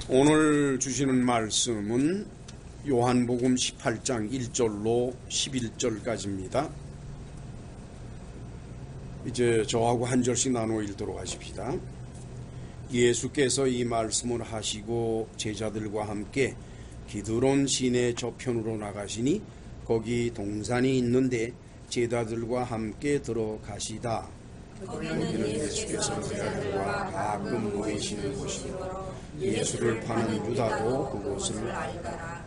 오늘 주시는 말씀은 요한복음 18장 1절로 11절까지입니다. 이제 저하고 한 절씩 나누어 읽도록 하십시다. 예수께서 이 말씀을 하시고 제자들과 함께 기드론 시내 저편으로 나가시니 거기 동산이 있는데 제자들과 함께 들어가시다. 거기는 예수께서 제자들과 가끔 모이시는 곳이므로 예수를 파는 유다도 그곳을 알더라.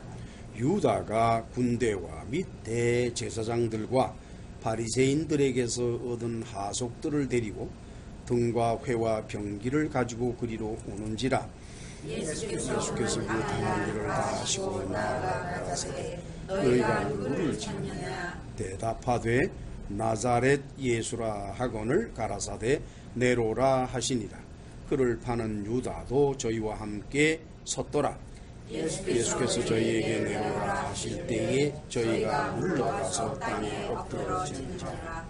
유다가 군대와 및 대제사장들과 바리새인들에게서 얻은 하속들을 데리고 등과 회와 병기를 가지고 그리로 오는지라. 예수께서 그 당한 일을 다 하시고 나아가 가라사대 너희가 누구를 찾느냐. 대답하되 나사렛 예수라 하거늘 가라사대 네로라 하시니라. 그를 파는 유다도 저희와 함께 섰더라. 예수께서 저희에게 네로라 하실 때에 저희가 물러가서 땅에 엎드러지니라.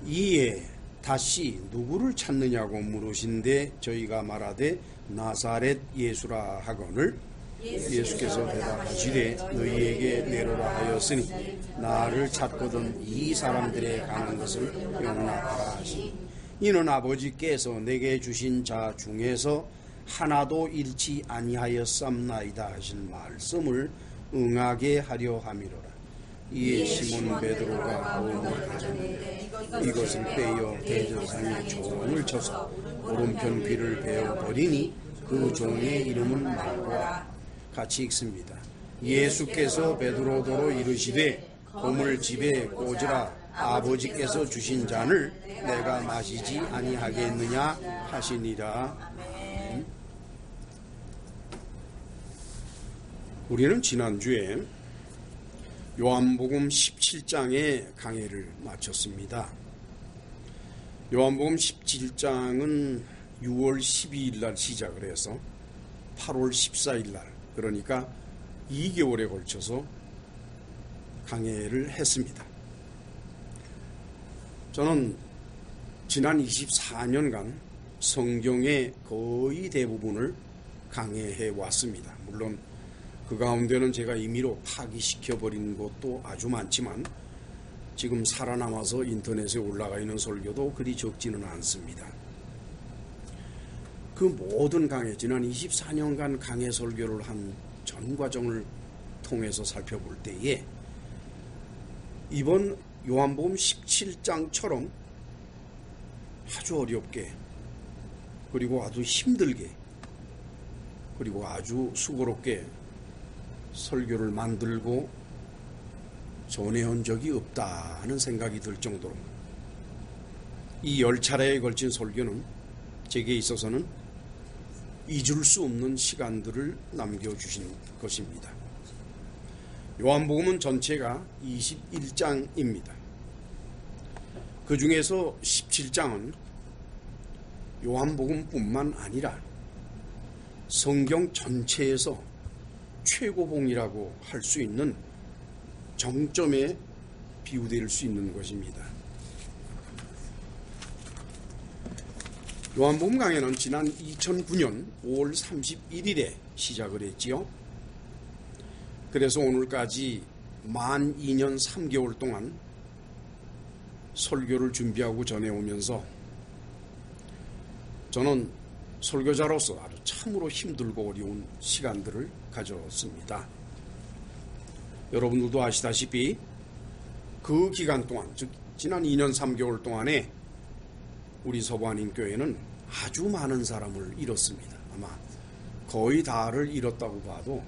이에 다시 누구를 찾느냐고 물으신데 저희가 말하되 나사렛 예수라 하거늘 예수께서 대답하시되 너희에게 네로라 하였으니 나를 찾거든 이 사람들에 관한 것을 용납하라 하시니 이는 아버지께서 내게 주신 자 중에서 하나도 잃지 아니하였삼나이다 하신 말씀을 응하게 하려 함이로라. 이에 시몬 베드로가 오음을 가졌는데 이것을 빼어 대제사장의 종을 쳐서 오른편 귀를 베어버리니 그 종의 이름은 말고라. 같이 읽습니다. 예수께서 베드로더러 이르시되 그물 집에 꽂으라. 아버지께서 주신 잔을 내가 마시지 아니하겠느냐 하시니라. 우리는 지난주에 요한복음 17장의 강해를 마쳤습니다. 요한복음 17장은 6월 12일 날 시작을 해서 8월 14일 날, 그러니까 2개월에 걸쳐서 강해를 했습니다. 저는 지난 24년간 성경의 거의 대부분을 강해해 왔습니다. 물론 그 가운데는 제가 임의로 파기시켜버린 것도 아주 많지만 지금 살아남아서 인터넷에 올라가 있는 설교도 그리 적지는 않습니다. 그 모든 강해, 지난 24년간 강해 설교를 한 전 과정을 통해서 살펴볼 때에 이번 요한복음 17장처럼 아주 어렵게 그리고 아주 힘들게 그리고 아주 수고롭게 설교를 만들고 전해온 적이 없다는 생각이 들 정도로 이 10차례에 걸친 설교는 제게 있어서는 잊을 수 없는 시간들을 남겨주신 것입니다. 요한복음은 전체가 21장입니다. 그 중에서 17장은 요한복음뿐만 아니라 성경 전체에서 최고봉이라고 할 수 있는 정점에 비유될 수 있는 것입니다. 요한복음 강해는 지난 2009년 5월 31일에 시작을 했지요. 그래서 오늘까지 만 2년 3개월 동안 설교를 준비하고 전해오면서 저는 설교자로서 아주 참으로 힘들고 어려운 시간들을 가졌습니다. 여러분들도 아시다시피 그 기간 동안, 즉 지난 2년 3개월 동안에 우리 서부한인교회는 아주 많은 사람을 잃었습니다. 아마 거의 다를 잃었다고 봐도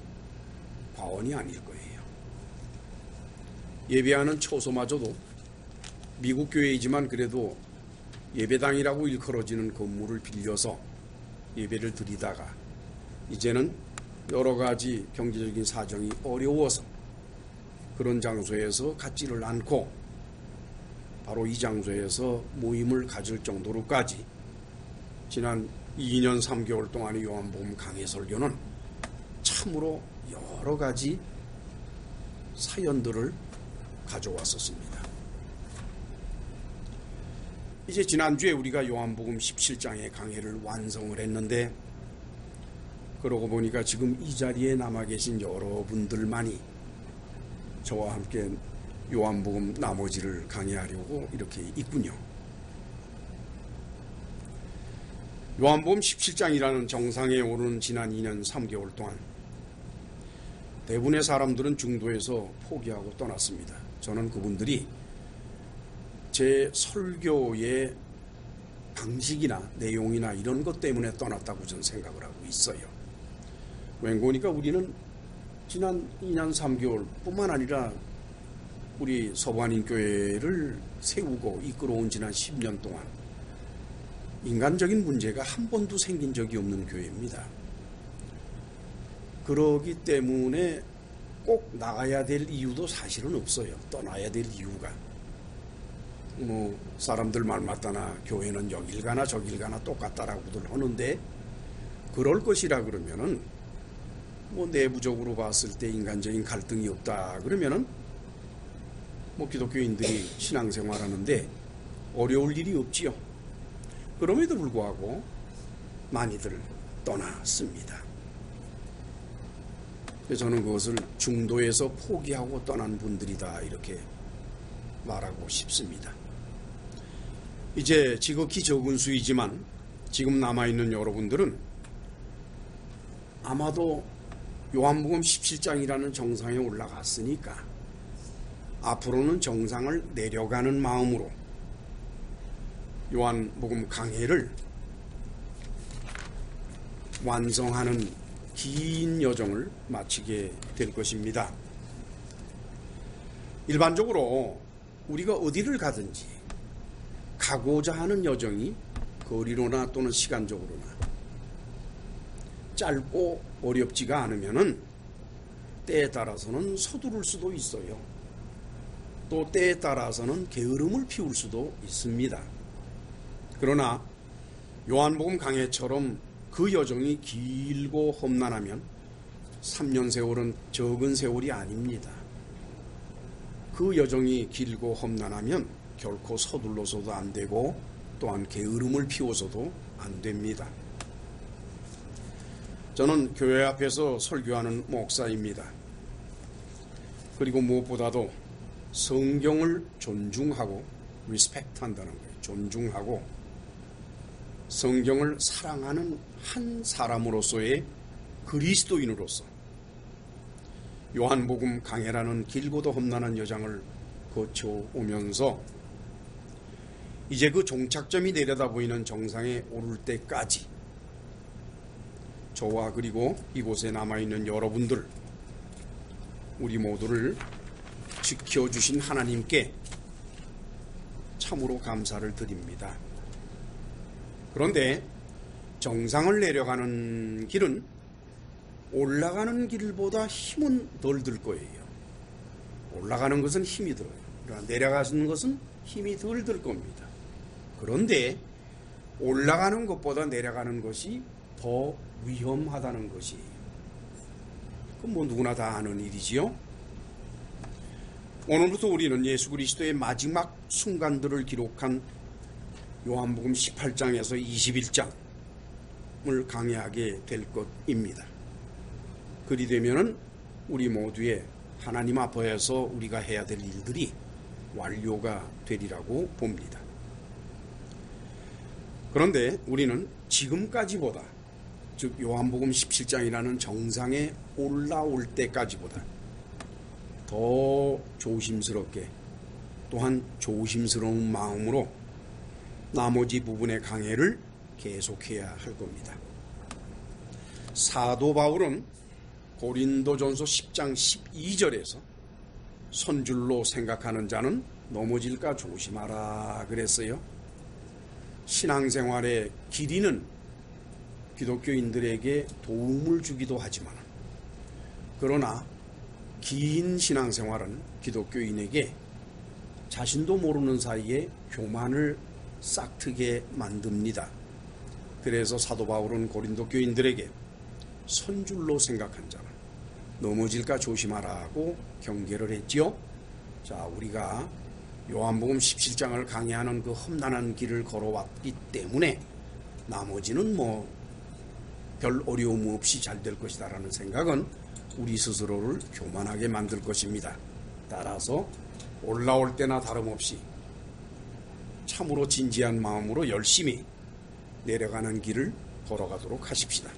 과언이 아닐 거예요. 예배하는 처소마저도 미국 교회이지만 그래도 예배당이라고 일컬어지는 건물을 빌려서 예배를 드리다가 이제는 여러 가지 경제적인 사정이 어려워서 그런 장소에서 갖지를 않고 바로 이 장소에서 모임을 가질 정도로까지 지난 2년 3개월 동안의 요한복음 강해 설교는 참으로 여러 가지 사연들을 가져왔었습니다. 이제 지난주에 우리가 요한복음 17장의 강해를 완성을 했는데 그러고 보니까 지금 이 자리에 남아 계신 여러분들만이 저와 함께 요한복음 나머지를 강의하려고 이렇게 있군요. 요한복음 17장이라는 정상에 오르는 지난 2년 3개월 동안 대부분의 사람들은 중도에서 포기하고 떠났습니다. 저는 그분들이 제 설교의 방식이나 내용이나 이런 것 때문에 떠났다고 저는 생각을 하고 있어요. 왠고니까 우리는 지난 2년 3개월 뿐만 아니라 우리 서부한인교회를 세우고 이끌어온 지난 10년 동안 인간적인 문제가 한 번도 생긴 적이 없는 교회입니다. 그러기 때문에 꼭 나가야 될 이유도 사실은 없어요. 떠나야 될 이유가. 사람들 말 맞다나 교회는 여길 가나 저길 가나 똑같다라고들 하는데, 그럴 것이라 그러면은 내부적으로 봤을 때 인간적인 갈등이 없다 그러면은 기독교인들이 신앙생활하는데 어려울 일이 없지요. 그럼에도 불구하고 많이들 떠났습니다. 저는 그것을 중도에서 포기하고 떠난 분들이다 이렇게 말하고 싶습니다. 이제 지극히 적은 수이지만 지금 남아있는 여러분들은 아마도 요한복음 17장이라는 정상에 올라갔으니까 앞으로는 정상을 내려가는 마음으로 요한복음 강해를 완성하는 긴 여정을 마치게 될 것입니다. 일반적으로 우리가 어디를 가든지 가고자 하는 여정이 거리로나 또는 시간적으로나 짧고 어렵지가 않으면은 때에 따라서는 서두를 수도 있어요. 또 때에 따라서는 게으름을 피울 수도 있습니다. 그러나 요한복음 강해처럼 그 여정이 길고 험난하면 3년 세월은 적은 세월이 아닙니다. 그 여정이 길고 험난하면 결코 서둘러서도 안 되고 또한 게으름을 피워서도 안 됩니다. 저는 교회 앞에서 설교하는 목사입니다. 그리고 무엇보다도 성경을 존중하고 리스펙트 한다는 거예요. 존중하고 성경을 사랑하는 한 사람으로서의 그리스도인으로서 요한복음 강해라는 길고도 험난한 여정을 거쳐오면서 이제 그 종착점이 내려다 보이는 정상에 오를 때까지 저와 그리고 이곳에 남아있는 여러분들, 우리 모두를 지켜주신 하나님께 참으로 감사를 드립니다. 그런데 정상을 내려가는 길은 올라가는 길보다 힘은 덜 들 거예요. 올라가는 것은 힘이 들어요. 그러나 내려가는 것은 힘이 덜 들 겁니다. 그런데 올라가는 것보다 내려가는 것이 더 위험하다는 것이에요. 그건 누구나 다 아는 일이지요. 오늘부터 우리는 예수 그리스도의 마지막 순간들을 기록한 요한복음 18장에서 21장을 강의하게 될 것입니다. 그리 되면은 우리 모두의 하나님 앞에서 우리가 해야 될 일들이 완료가 되리라고 봅니다. 그런데 우리는 지금까지보다, 즉 요한복음 17장이라는 정상에 올라올 때까지보다 더 조심스럽게 또한 조심스러운 마음으로 나머지 부분의 강해를 계속해야 할 겁니다. 사도 바울은 고린도전서 10장 12절에서 선줄로 생각하는 자는 넘어질까 조심하라 그랬어요. 신앙생활의 길이는 기독교인들에게 도움을 주기도 하지만, 그러나 긴 신앙생활은 기독교인에게 자신도 모르는 사이에 교만을 싹트게 만듭니다. 그래서 사도 바울은 고린도 교인들에게 선줄로 생각한 자는 넘어질까 조심하라고 경계를 했지요. 자, 우리가 요한복음 17장을 강의하는 그 험난한 길을 걸어왔기 때문에 나머지는 별 어려움 없이 잘 될 것이다 라는 생각은 우리 스스로를 교만하게 만들 것입니다. 따라서 올라올 때나 다름없이 참으로 진지한 마음으로 열심히 내려가는 길을 걸어가도록 하십시다.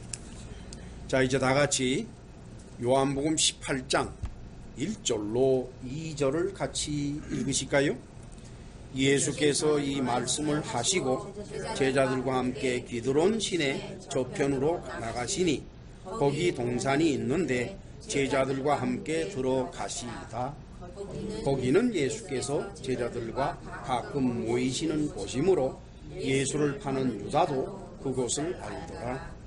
자, 이제 다 같이 요한복음 18장 1절로 2절을 같이 읽으실까요? 예수께서 이 말씀을 하시고 제자들과 함께 기드론 시내 저편으로 나가시니 거기 동산이 있는데 제자들과 함께 들어가시다. 거기는 예수께서 제자들과 가끔 모이시는 곳이므로 예수를 파는 유다도 그곳을 알더라.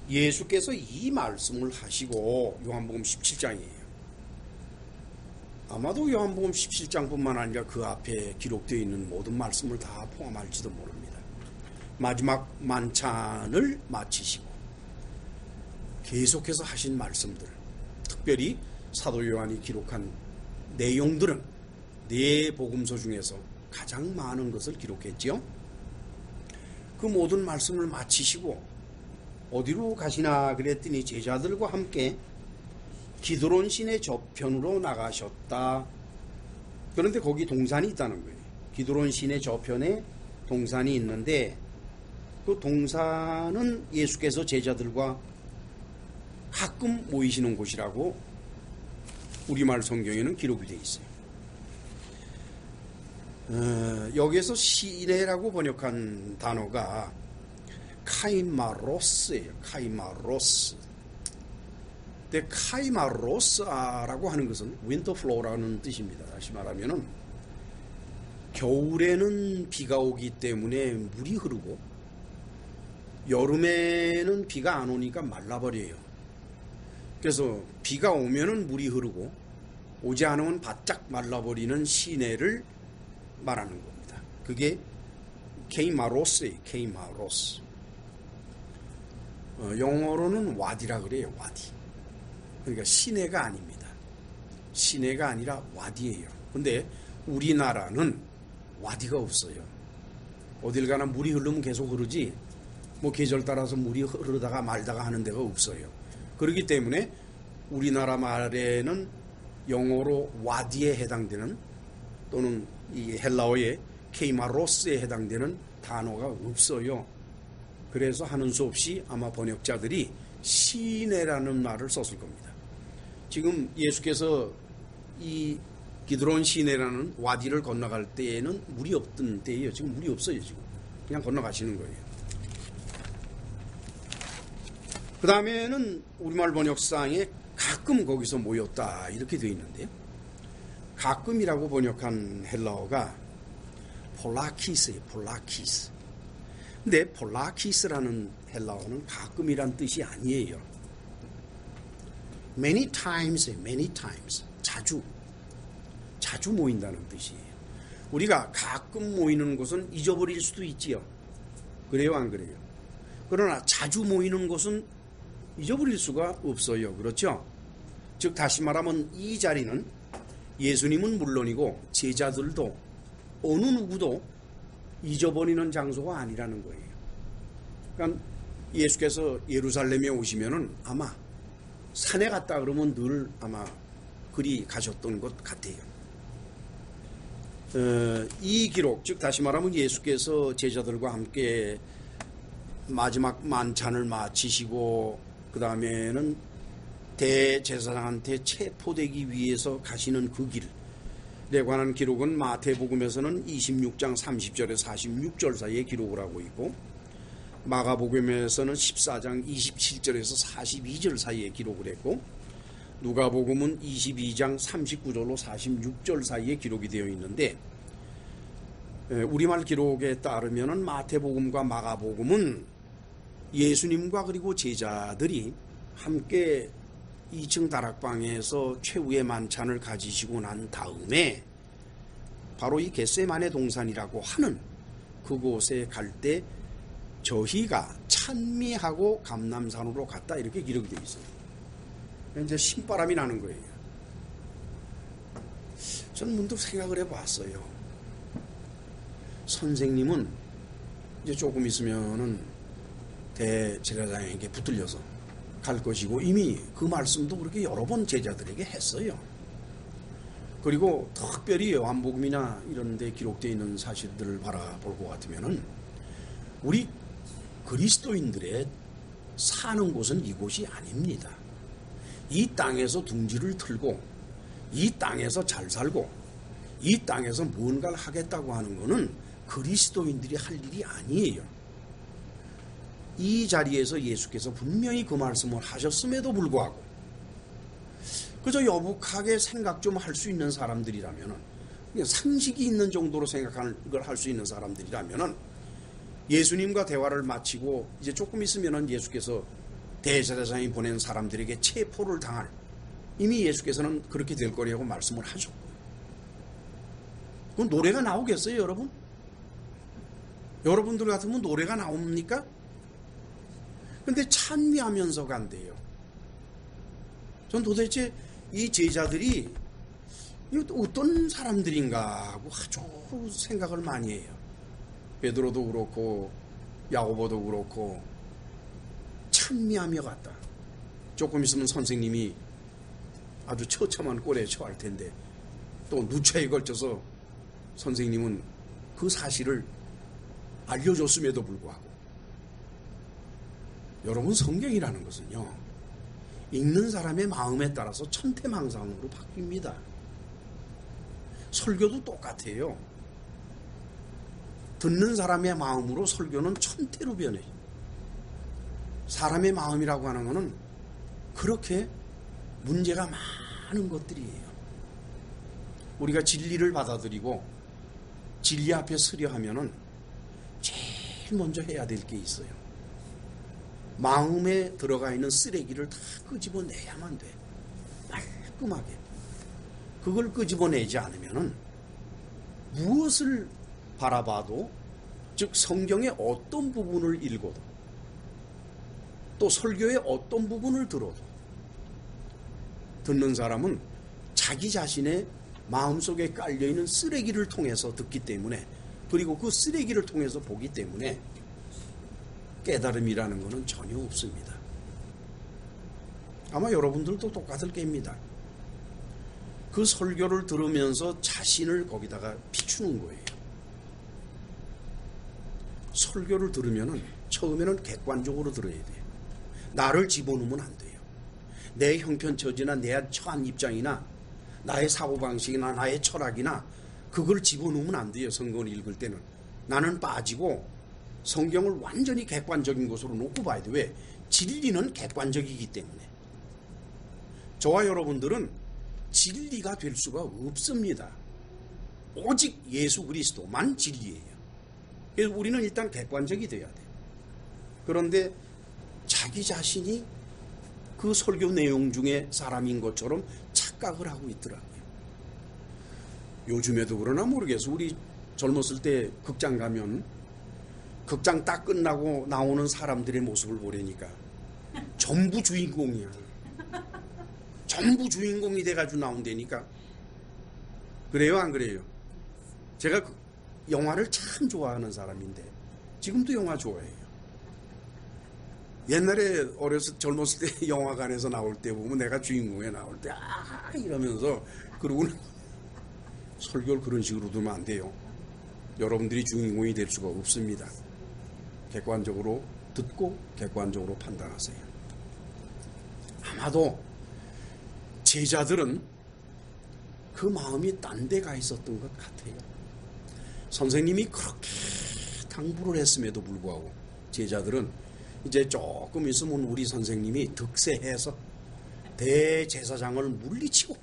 예수께서 이 말씀을 하시고 요한복음 17장이에요. 아마도 요한복음 17장뿐만 아니라 그 앞에 기록되어 있는 모든 말씀을 다 포함할지도 모릅니다. 마지막 만찬을 마치시고 계속해서 하신 말씀들, 특별히 사도 요한이 기록한 내용들은 네 복음서 중에서 가장 많은 것을 기록했지요. 그 모든 말씀을 마치시고 어디로 가시나 그랬더니 제자들과 함께 기드론 시내 저편으로 나가셨다. 그런데 거기 동산이 있다는 거예요. 기드론 시내 저편에 동산이 있는데 그 동산은 예수께서 제자들과 가끔 모이시는 곳이라고 우리말 성경에는 기록이 되어 있어요. 여기에서 시내라고 번역한 단어가 카이마로스예요. 카이마로스. 근데 카이마로스라고 하는 것은 윈터플로우라는 뜻입니다. 다시 말하면은 겨울에는 비가 오기 때문에 물이 흐르고 여름에는 비가 안 오니까 말라버려요. 그래서 비가 오면은 물이 흐르고 오지 않으면 바짝 말라버리는 시내를 말하는 겁니다. 그게 케이마로스예요. 케이마로스. 영어로는 와디라 그래요. 와디. 그러니까 시내가 아닙니다. 시내가 아니라 와디예요. 근데 우리나라는 와디가 없어요. 어딜 가나 물이 흐르면 계속 흐르지 뭐 계절 따라서 물이 흐르다가 말다가 하는 데가 없어요. 그렇기 때문에 우리나라 말에는 영어로 와디에 해당되는 또는 이 헬라어의 케이마로스에 해당되는 단어가 없어요. 그래서 하는 수 없이 아마 번역자들이 시내라는 말을 썼을 겁니다. 지금 예수께서 이 기드론 시내라는 와디를 건너갈 때에는 물이 없던 때예요. 지금 물이 없어요. 지금 그냥 건너가시는 거예요. 그 다음에는 우리말 번역상에 가끔 거기서 모였다 이렇게 되어 있는데요. 가끔이라고 번역한 헬라어가 폴라키스예요. 폴라키스. 근데 폴라키스라는 헬라어는 가끔이란 뜻이 아니에요. many times, many times. 자주 모인다는 뜻이에요. 우리가 가끔 모이는 곳은 잊어버릴 수도 있지요. 그래요, 안 그래요? 그러나 자주 모이는 곳은 잊어버릴 수가 없어요. 그렇죠? 즉 다시 말하면 이 자리는 예수님은 물론이고 제자들도 어느 누구도 잊어버리는 장소가 아니라는 거예요. 그러니까 예수께서 예루살렘에 오시면은 아마 산에 갔다 그러면 늘 아마 그리 가셨던 것 같아요. 이 기록, 즉 다시 말하면 예수께서 제자들과 함께 마지막 만찬을 마치시고 그 다음에는 대제사장한테 체포되기 위해서 가시는 그 길에 관한 기록은 마태복음에서는 26장 30절에 46절 사이에 기록을 하고 있고 마가복음에서는 14장 27절에서 42절 사이에 기록을 했고 누가복음은 22장 39절로 46절 사이에 기록이 되어 있는데 우리말 기록에 따르면 마태복음과 마가복음은 예수님과 그리고 제자들이 함께 2층 다락방에서 최후의 만찬을 가지시고 난 다음에 바로 이 겟세마네 동산이라고 하는 그곳에 갈 때 저희가 찬미하고 감람산으로 갔다 이렇게 기록이 되어 있어요. 이제 신바람이 나는 거예요. 저는 문득 생각을 해봤어요. 선생님은 이제 조금 있으면은 대제사장에게 붙들려서 갈 것이고 이미 그 말씀도 그렇게 여러 번 제자들에게 했어요. 그리고 특별히 요한복음이나 이런 데 기록되어 있는 사실들을 바라볼 것 같으면은 우리 그리스도인들의 사는 곳은 이곳이 아닙니다. 이 땅에서 둥지를 틀고 이 땅에서 잘 살고 이 땅에서 무언가를 하겠다고 하는 것은 그리스도인들이 할 일이 아니에요. 이 자리에서 예수께서 분명히 그 말씀을 하셨음에도 불구하고 그저 여북하게 생각 좀 할 수 있는 사람들이라면, 그냥 상식이 있는 정도로 생각하는 걸 할 수 있는 사람들이라면 예수님과 대화를 마치고 이제 조금 있으면 예수께서 대제사장이 보낸 사람들에게 체포를 당할, 이미 예수께서는 그렇게 될 거라고 말씀을 하셨고, 그 노래가 나오겠어요, 여러분? 여러분들 같으면 노래가 나옵니까? 근데 찬미하면서 간대요. 전 도대체 이 제자들이 어떤 사람들인가 하고 아주 생각을 많이 해요. 베드로도 그렇고 야고보도 그렇고 찬미하며 갔다. 조금 있으면 선생님이 아주 처참한 꼴에 처할 텐데 또 누차에 걸쳐서 선생님은 그 사실을 알려줬음에도 불구하고, 여러분, 성경이라는 것은요 읽는 사람의 마음에 따라서 천태망상으로 바뀝니다. 설교도 똑같아요. 듣는 사람의 마음으로 설교는 천태로 변해요. 사람의 마음이라고 하는 것은 그렇게 문제가 많은 것들이에요. 우리가 진리를 받아들이고 진리 앞에 서려 하면은 제일 먼저 해야 될 게 있어요. 마음에 들어가 있는 쓰레기를 다 끄집어내야만 돼. 깔끔하게. 그걸 끄집어내지 않으면은 무엇을 바라봐도, 즉 성경의 어떤 부분을 읽어도 또 설교의 어떤 부분을 들어도 듣는 사람은 자기 자신의 마음속에 깔려있는 쓰레기를 통해서 듣기 때문에, 그리고 그 쓰레기를 통해서 보기 때문에 깨달음이라는 것은 전혀 없습니다. 아마 여러분들도 똑같을 겁니다. 그 설교를 들으면서 자신을 거기다가 비추는 거예요. 설교를 들으면은 처음에는 객관적으로 들어야 돼요. 나를 집어넣으면 안 돼요. 내 형편처지나 내 처한 입장이나 나의 사고방식이나 나의 철학이나 그걸 집어넣으면 안 돼요. 성경을 읽을 때는. 나는 빠지고 성경을 완전히 객관적인 것으로 놓고 봐야 돼. 왜? 진리는 객관적이기 때문에. 저와 여러분들은 진리가 될 수가 없습니다. 오직 예수 그리스도만 진리예요. 그래서 우리는 일단 객관적이 돼야 돼요. 그런데 자기 자신이 그 설교 내용 중에 사람인 것처럼 착각을 하고 있더라고요. 요즘에도 그러나 모르겠어. 우리 젊었을 때 극장 가면 극장 딱 끝나고 나오는 사람들의 모습을 보려니까 전부 주인공이야. 전부 주인공이 돼가지고 나온다니까. 그래요, 안 그래요? 제가 영화를 참 좋아하는 사람인데 지금도 영화 좋아해요. 옛날에 젊었을 때 영화관에서 나올 때 보면 내가 주인공에 나올 때 이러면서, 그러고는 설교를 그런 식으로 두면 안 돼요. 여러분들이 주인공이 될 수가 없습니다. 객관적으로 듣고 객관적으로 판단하세요. 아마도 제자들은 그 마음이 딴 데 가 있었던 것 같아요. 선생님이 그렇게 당부를 했음에도 불구하고 제자들은 이제 조금 있으면 우리 선생님이 득세해서 대제사장을 물리치고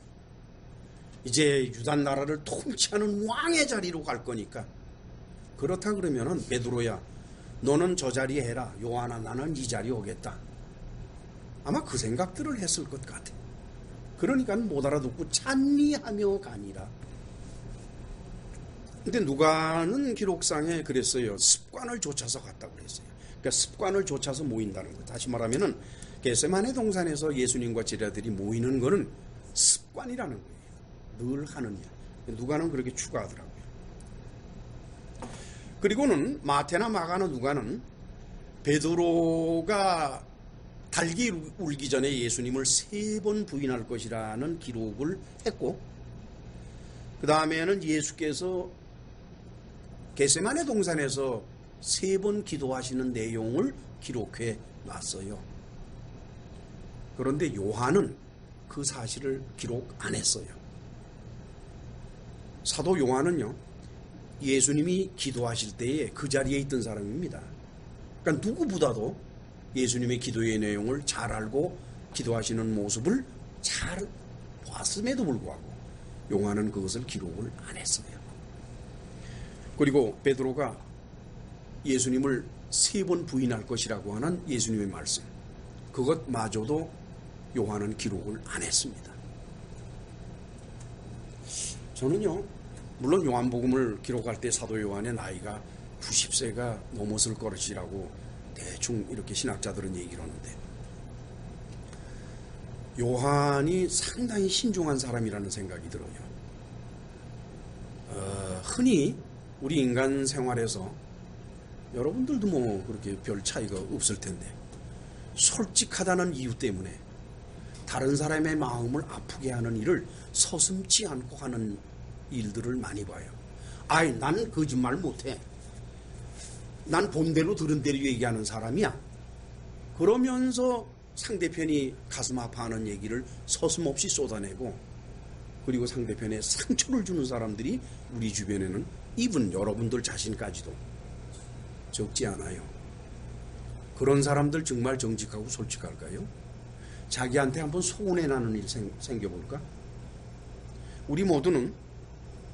이제 유다 나라를 통치하는 왕의 자리로 갈 거니까, 그렇다 그러면은 베드로야 너는 저 자리에 해라, 요한아 나는 이 자리에 오겠다. 아마 그 생각들을 했을 것 같아. 그러니까 못 알아듣고 찬미하며 가니라. 근데 누가는 기록상에 그랬어요. 습관을 좇아서 갔다고 그랬어요. 그러니까 습관을 좇아서 모인다는 것. 다시 말하면은 겟세마네 동산에서 예수님과 제자들이 모이는 거는 습관이라는 거예요. 늘 하는 일. 누가는 그렇게 추가하더라고요. 그리고는 마태나 마가나 누가는 베드로가 달기 울기 전에 예수님을 3번 부인할 것이라는 기록을 했고, 그 다음에는 예수께서 겟세마네 동산에서 3번 기도하시는 내용을 기록해 놨어요. 그런데 요한은 그 사실을 기록 안 했어요. 사도 요한은요, 예수님이 기도하실 때에 그 자리에 있던 사람입니다. 그러니까 누구보다도 예수님의 기도의 내용을 잘 알고 기도하시는 모습을 잘 봤음에도 불구하고 요한은 그것을 기록을 안 했어요. 그리고 베드로가 예수님을 3번 부인할 것이라고 하는 예수님의 말씀, 그것마저도 요한은 기록을 안 했습니다. 저는요, 물론 요한복음을 기록할 때 사도 요한의 나이가 90세가 넘었을 것이라고 대충 이렇게 신학자들은 얘기를 하는데, 요한이 상당히 신중한 사람이라는 생각이 들어요. 흔히 우리 인간 생활에서 여러분들도 뭐 그렇게 별 차이가 없을 텐데, 솔직하다는 이유 때문에 다른 사람의 마음을 아프게 하는 일을 서슴지 않고 하는 일들을 많이 봐요. 아이, 난 거짓말 못해. 난 본대로 들은 대로 얘기하는 사람이야. 그러면서 상대편이 가슴 아파하는 얘기를 서슴없이 쏟아내고, 그리고 상대편에 상처를 주는 사람들이 우리 주변에는 이분 여러분들 자신까지도 적지 않아요. 그런 사람들 정말 정직하고 솔직할까요? 자기한테 한번 소원해나는 일 생겨볼까? 우리 모두는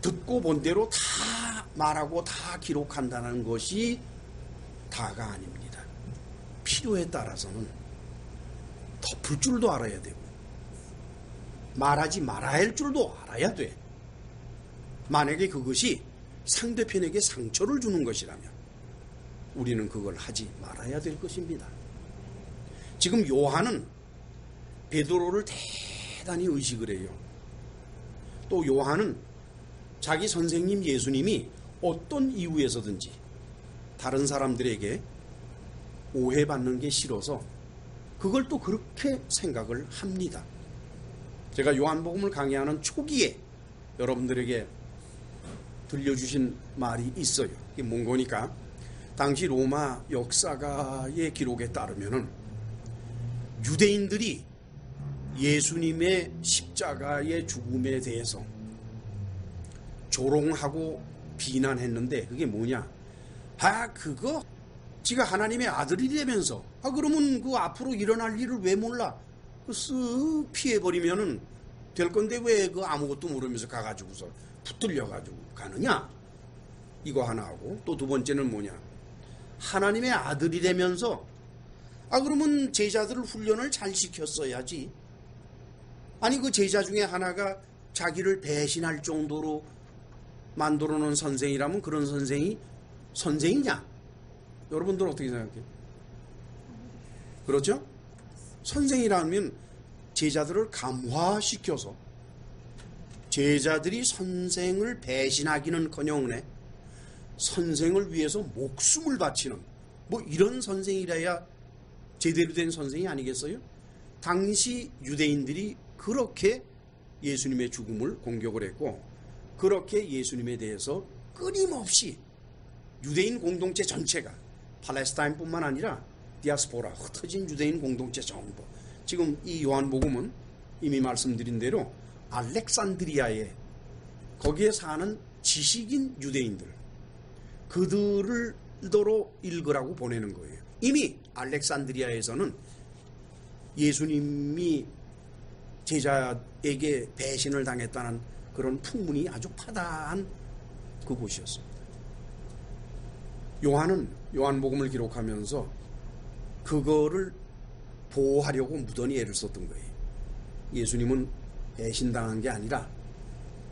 듣고 본 대로 다 말하고 다 기록한다는 것이 다가 아닙니다. 필요에 따라서는 덮을 줄도 알아야 되고 말하지 말아야 할 줄도 알아야 돼. 만약에 그것이 상대편에게 상처를 주는 것이라면 우리는 그걸 하지 말아야 될 것입니다. 지금 요한은 베드로를 대단히 의식을 해요. 또 요한은 자기 선생님 예수님이 어떤 이유에서든지 다른 사람들에게 오해받는 게 싫어서 그걸 또 그렇게 생각을 합니다. 제가 요한복음을 강의하는 초기에 여러분들에게 들려주신 말이 있어요. 이게 뭔 거니까, 당시 로마 역사가의 기록에 따르면은 유대인들이 예수님의 십자가의 죽음에 대해서 조롱하고 비난했는데, 그게 뭐냐? 그거 지가 하나님의 아들이 되면서 그러면 그 앞으로 일어날 일을 왜 몰라? 쓱 피해버리면은 될 건데 왜 그 아무것도 모르면서 가가지고서 붙들려가지고 가느냐? 이거 하나 하고, 또 두 번째는 뭐냐? 하나님의 아들이 되면서 그러면 제자들을 훈련을 잘 시켰어야지. 아니, 그 제자 중에 하나가 자기를 배신할 정도로 만들어 놓은 선생이라면 그런 선생이 선생이냐? 여러분들 어떻게 생각해요? 그렇죠? 선생이라면 제자들을 감화시켜서 제자들이 선생을 배신하기는커녕 선생을 위해서 목숨을 바치는 뭐 이런 선생이라야 제대로 된 선생이 아니겠어요? 당시 유대인들이 그렇게 예수님의 죽음을 공격을 했고, 그렇게 예수님에 대해서 끊임없이 유대인 공동체 전체가, 팔레스타인뿐만 아니라 디아스포라, 흩어진 유대인 공동체 전부, 지금 이 요한복음은 이미 말씀드린 대로 알렉산드리아에 거기에 사는 지식인 유대인들, 그들도로 읽으라고 보내는 거예요. 이미 알렉산드리아에서는 예수님이 제자에게 배신을 당했다는 그런 풍문이 아주 파다한 그곳이었습니다. 요한은 요한복음을 기록하면서 그거를 보호하려고 무던히 애를 썼던 거예요. 예수님은 배신당한 게 아니라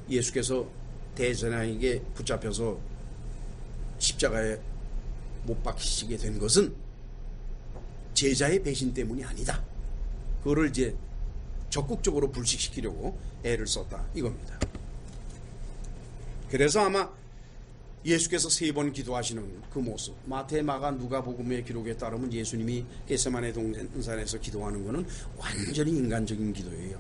예수께서 대제사장에게 붙잡혀서 십자가에 못 박히시게 된 것은 제자의 배신 때문이 아니다. 그거를 이제 적극적으로 불식시키려고 애를 썼다, 이겁니다. 그래서 아마 예수께서 3번 기도하시는 그 모습, 마태, 마가, 누가복음의 기록에 따르면 예수님이 겟세마네 동산에서 기도하는 것은 완전히 인간적인 기도예요.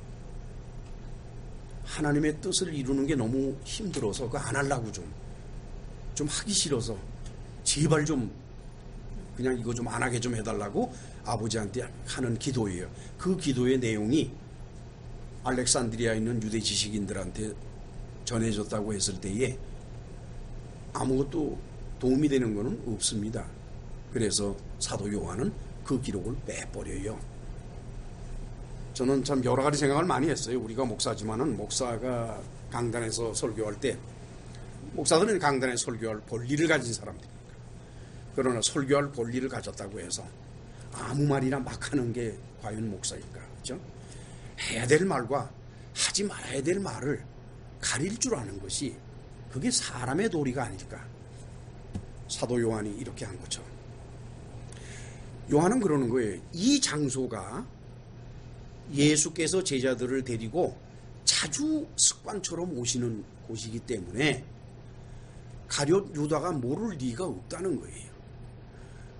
하나님의 뜻을 이루는 게 너무 힘들어서 그거 안 하려고 좀 하기 싫어서 제발 좀 그냥 이거 좀 안 하게 좀 해달라고 아버지한테 하는 기도예요. 그 기도의 내용이 알렉산드리아에 있는 유대 지식인들한테 전해졌다고 했을 때에 아무것도 도움이 되는 것은 없습니다. 그래서 사도 요한은 그 기록을 빼버려요. 저는 참 여러 가지 생각을 많이 했어요. 우리가 목사지만은 목사가 강단에서 설교할 때 목사들은 강단에 설교할 권리를 가진 사람들입니다. 그러나 설교할 권리를 가졌다고 해서 아무 말이나 막 하는 게 과연 목사일까? 그렇죠? 해야 될 말과 하지 말아야 될 말을 가릴 줄 아는 것이 그게 사람의 도리가 아닐까. 사도 요한이 이렇게 한 것처럼. 요한은 그러는 거예요. 이 장소가 예수께서 제자들을 데리고 자주 습관처럼 오시는 곳이기 때문에 가룟 유다가 모를 리가 없다는 거예요.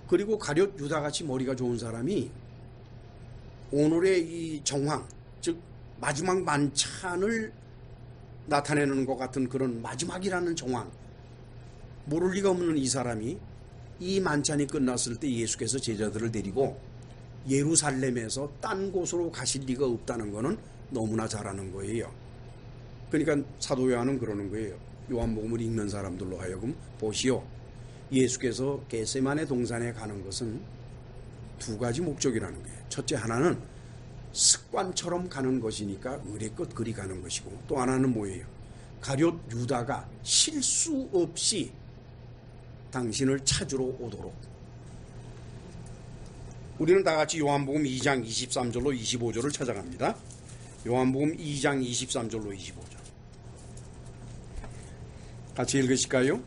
그리고 가룟 유다같이 머리가 좋은 사람이 오늘의 이 정황, 즉 마지막 만찬을 나타내는 것 같은 그런 마지막이라는 정황, 모를 리가 없는 이 사람이 이 만찬이 끝났을 때 예수께서 제자들을 데리고 예루살렘에서 딴 곳으로 가실 리가 없다는 것은 너무나 잘 아는 거예요. 그러니까 사도 요한은 그러는 거예요. 요한복음을 읽는 사람들로 하여금 보시오. 예수께서 겟세마네 동산에 가는 것은 두 가지 목적이라는 거예요. 첫째 하나는 습관처럼 가는 것이니까 의례껏 그리 가는 것이고, 또 하나는 뭐예요? 가룟 유다가 실수 없이 당신을 찾으러 오도록. 우리는 다 같이 요한복음 2장 23절로 25절을 찾아갑니다. 요한복음 2장 23절로 25절. 같이 읽으실까요?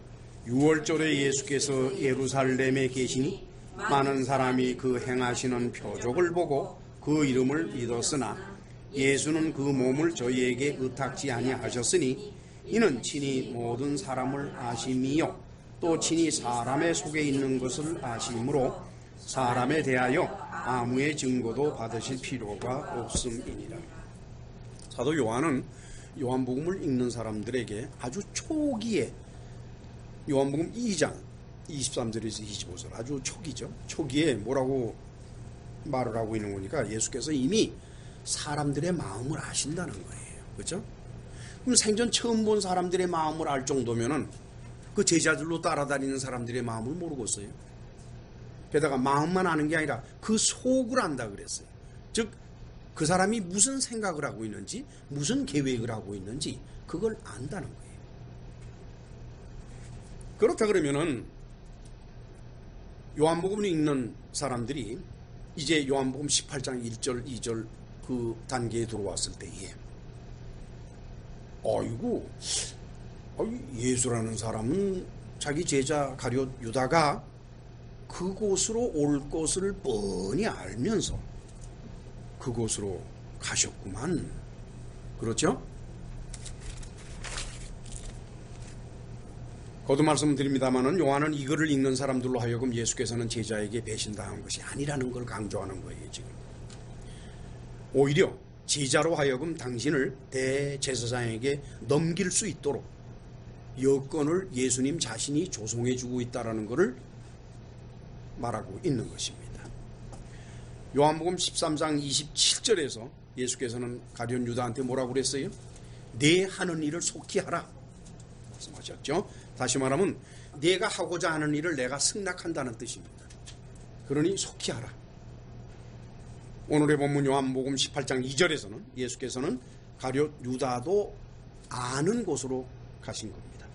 6월절에 예수께서 예루살렘에 계시니 많은 사람이 그 행하시는 표적을 보고 그 이름을 믿었으나 예수는 그 몸을 저희에게 의탁지 아니하셨으니 이는 친히 모든 사람을 아심이요 또 친히 사람의 속에 있는 것을 아심으로 사람에 대하여 아무의 증거도 받으실 필요가 없음이니라. 사도 요한은 요한복음을 읽는 사람들에게 아주 초기에 요한복음 2장 23절에서 25절 아주 초기죠. 초기에 뭐라고 말을 하고 있는 거니까 예수께서 이미 사람들의 마음을 아신다는 거예요. 그렇죠? 그럼 생전 처음 본 사람들의 마음을 알 정도면은 그 제자들로 따라다니는 사람들의 마음을 모르겠어요. 게다가 마음만 아는 게 아니라 그 속을 안다 그랬어요. 즉 그 사람이 무슨 생각을 하고 있는지 무슨 계획을 하고 있는지 그걸 안다는 거예요. 그렇다 그러면은 요한복음을 읽는 사람들이 이제 요한복음 18장 1절 2절 그 단계에 들어왔을 때에 예수라는 사람은 자기 제자 가룟 유다가 그곳으로 올 것을 뻔히 알면서 그곳으로 가셨구만. 그렇죠? 거듭 말씀드립니다마는 요한은 이 글을 읽는 사람들로 하여금 예수께서는 제자에게 배신당한 것이 아니라는 걸 강조하는 거예요. 지금 오히려 제자로 하여금 당신을 대제사장에게 넘길 수 있도록 여건을 예수님 자신이 조성해 주고 있다는 것을 말하고 있는 것입니다. 요한복음 13장 27절에서 예수께서는 가룟 유다한테 뭐라고 그랬어요? 내 하는 일을 속히 하라 말씀하셨죠. 다시 말하면 내가 하고자 하는 일을 내가 승낙한다는 뜻입니다. 그러니 속히 하라. 오늘의 본문 요한복음 18장 2절에서는 예수께서는 가룟 유다도 아는 곳으로 가신 겁니다.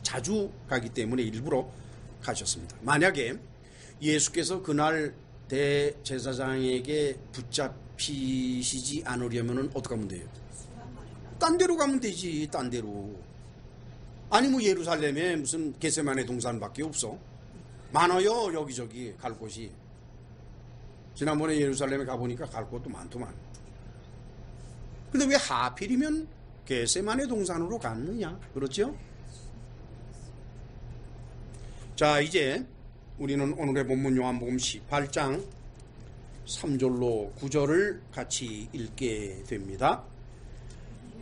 자주 가기 때문에 일부러 가셨습니다. 만약에 예수께서 그날 대제사장에게 붙잡히시지 않으려면 어떻게 하면 돼요? 딴 데로 가면 되지. 딴 데로. 아니 뭐 예루살렘에 무슨 겟세마네 동산밖에 없어. 많아요. 여기저기 갈 곳이. 지난번에 예루살렘에 가보니까 갈 곳도 많더만. 근데 왜 하필이면 겟세마네 동산으로 갔느냐? 그렇죠? 자, 이제 우리는 오늘의 본문 요한복음 18장 3절로 9절을 같이 읽게 됩니다.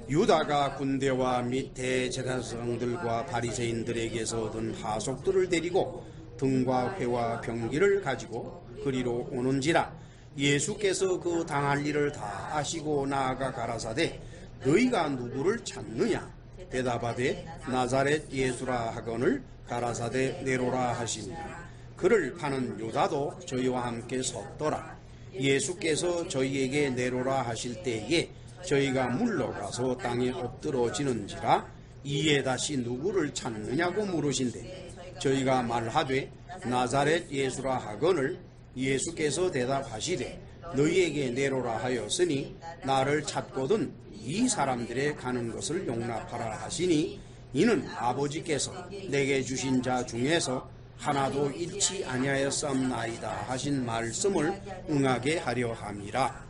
유다가 군대와 및 대제사장들과 바리새인들에게서 얻은 하속들을 데리고 등과 회와 병기를 가지고 그리로 오는지라 예수께서 그 당할 일을 다 아시고 나아가 가라사대 너희가 누구를 찾느냐 대답하되 나사렛 예수라 하거늘 가라사대 내로라 하시니라. 그를 파는 유다도 저희와 함께 섰더라. 예수께서 저희에게 내로라 하실 때에 저희가 물러가서 땅에 엎드러지는지라 이에 다시 누구를 찾느냐고 물으신대 저희가 말하되 나사렛 예수라 하거늘 예수께서 대답하시되 너희에게 내로라 하였으니 나를 찾거든 이 사람들의 가는 것을 용납하라 하시니 이는 아버지께서 내게 주신 자 중에서 하나도 잃지 아니하였사옵나이다 하신 말씀을 응하게 하려 함이라.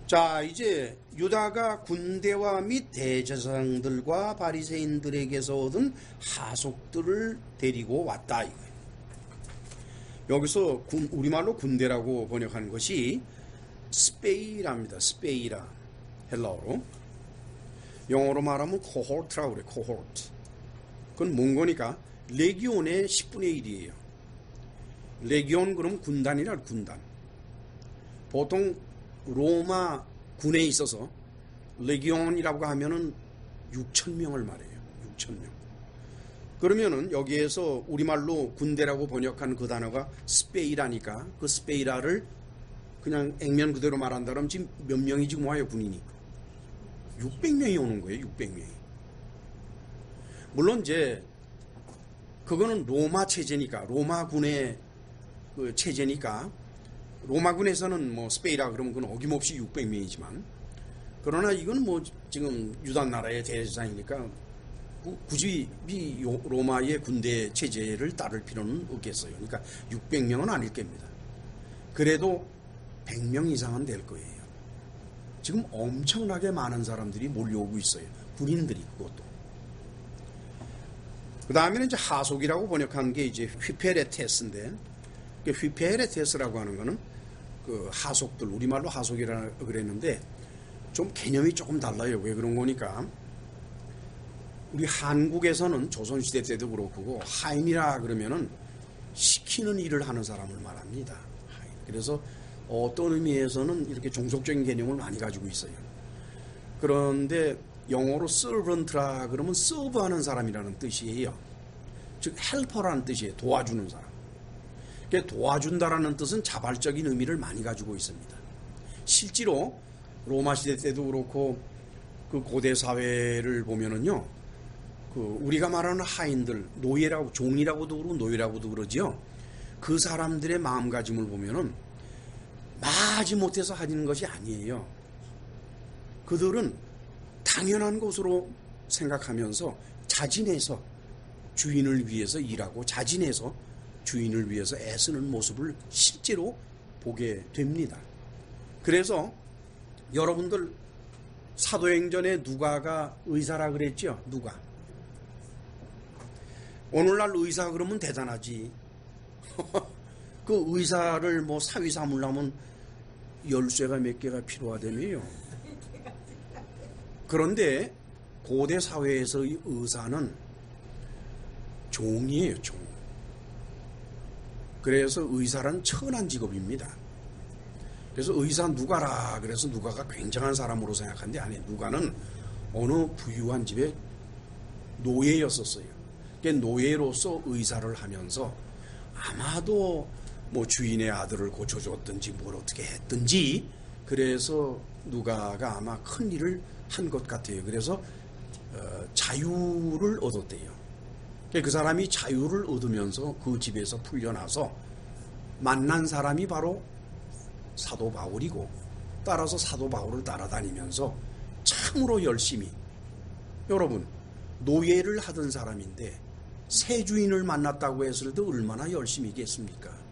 자, 이제 유다가 군대와 및 대제사장들과 바리새인들에게서 얻은 하속들을 데리고 왔다 이거예요. 여기서 우리말로 군대라고 번역한 것이 스페이라입니다. 스페이라 헬라어로. 영어로 말하면 코호르트라고 그래. 코호르트. 그건 뭔 거니까 레기온의 10분의 1이에요. 레기온 그럼 군단이라 군단. 보통 로마 군에 있어서 레기온이라고 하면은 6,000명을 말해요. 6,000명. 그러면은 여기에서 우리말로 군대라고 번역한 그 단어가 스페이라니까 그 스페이라를 그냥 액면 그대로 말한다면 지금 몇 명이 지금 와요 군인이? 600명이 오는 거예요. 600명이. 물론 이제 그거는 로마 체제니까 로마군의 그 체제니까 로마군에서는 뭐 스페이라 그러면 그건 어김없이 600명이지만 그러나 이건 뭐 지금 유다 나라의 대제사장이니까 굳이 이 로마의 군대 체제를 따를 필요는 없겠어요. 그러니까 600명은 아닐 겁니다. 그래도 100명 이상은 될 거예요. 지금 엄청나게 많은 사람들이 몰려오고 있어요. 군인들이 그것도. 그 다음에는 이제 하속이라고 번역한 게 이제 휘페레테스인데 휘페레테스라고 하는 거는 그 하속들 우리말로 하속이라고 그랬는데 좀 개념이 조금 달라요. 왜 그런 거니까 우리 한국에서는 조선시대 때도 그렇고 하인이라 그러면은 시키는 일을 하는 사람을 말합니다. 하인. 그래서 어떤 의미에서는 이렇게 종속적인 개념을 많이 가지고 있어요. 그런데 영어로 servant라 그러면 서브하는 사람이라는 뜻이에요. 즉 헬퍼라는 뜻이에요. 도와주는 사람. 도와준다라는 뜻은 자발적인 의미를 많이 가지고 있습니다. 실제로 로마 시대 때도 그렇고 그 고대 사회를 보면은요. 그 우리가 말하는 하인들, 노예라고 종이라고도 그러고 노예라고도 그러지요. 그 사람들의 마음가짐을 보면은 마지 못해서 하는 것이 아니에요. 그들은 당연한 것으로 생각하면서 자진해서 주인을 위해서 일하고 자진해서 주인을 위해서 애쓰는 모습을 실제로 보게 됩니다. 그래서 여러분들 사도행전에 누가가 의사라 그랬죠? 누가. 오늘날 의사 그러면 대단하지. 그 의사를 뭐 사위 삼으려면 열쇠가 몇 개가 필요하다며요. 그런데 고대 사회에서의 의사는 종이에요. 종. 그래서 의사란 천한 직업입니다. 그래서 의사 누가라 그래서 누가가 굉장한 사람으로 생각하는데 아니 누가는 어느 부유한 집의 노예였었어요. 그러니까 노예로서 의사를 하면서 아마도 뭐 주인의 아들을 고쳐줬든지 뭘 어떻게 했든지 그래서 누가가 아마 큰 일을 한 것 같아요. 그래서 자유를 얻었대요. 그 사람이 자유를 얻으면서 그 집에서 풀려나서 만난 사람이 바로 사도 바울이고 따라서 사도 바울을 따라다니면서 참으로 열심히 여러분 노예를 하던 사람인데 새 주인을 만났다고 했을 때 얼마나 열심히겠습니까?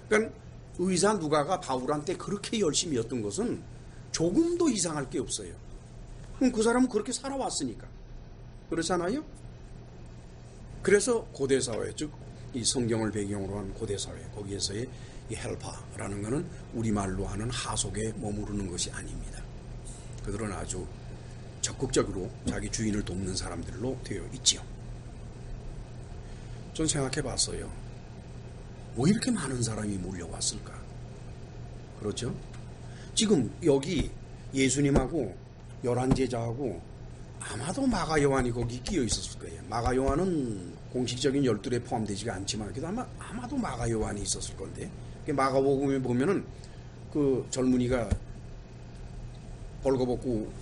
그러니까 의사 누가가 바울한테 그렇게 열심히 였던 것은 조금도 이상할 게 없어요. 그럼 그 사람은 그렇게 살아왔으니까 그렇잖아요? 그래서 고대사회, 즉 이 성경을 배경으로 한 고대사회, 거기에서의 이 헬파라는 것은 우리말로 하는 하속에 머무르는 것이 아닙니다. 그들은 아주 적극적으로 자기 주인을 돕는 사람들로 되어 있지요. 전 생각해 봤어요. 왜 이렇게 많은 사람이 몰려왔을까? 그렇죠? 지금 여기 예수님하고 11제자하고 아마도 마가 요한이 거기 끼어 있었을 거예요. 마가 요한은 공식적인 12에 포함되지가 않지만 그래도 아마도 마가 요한이 있었을 건데, 마가복음에 보면은 그 젊은이가 벌거벗고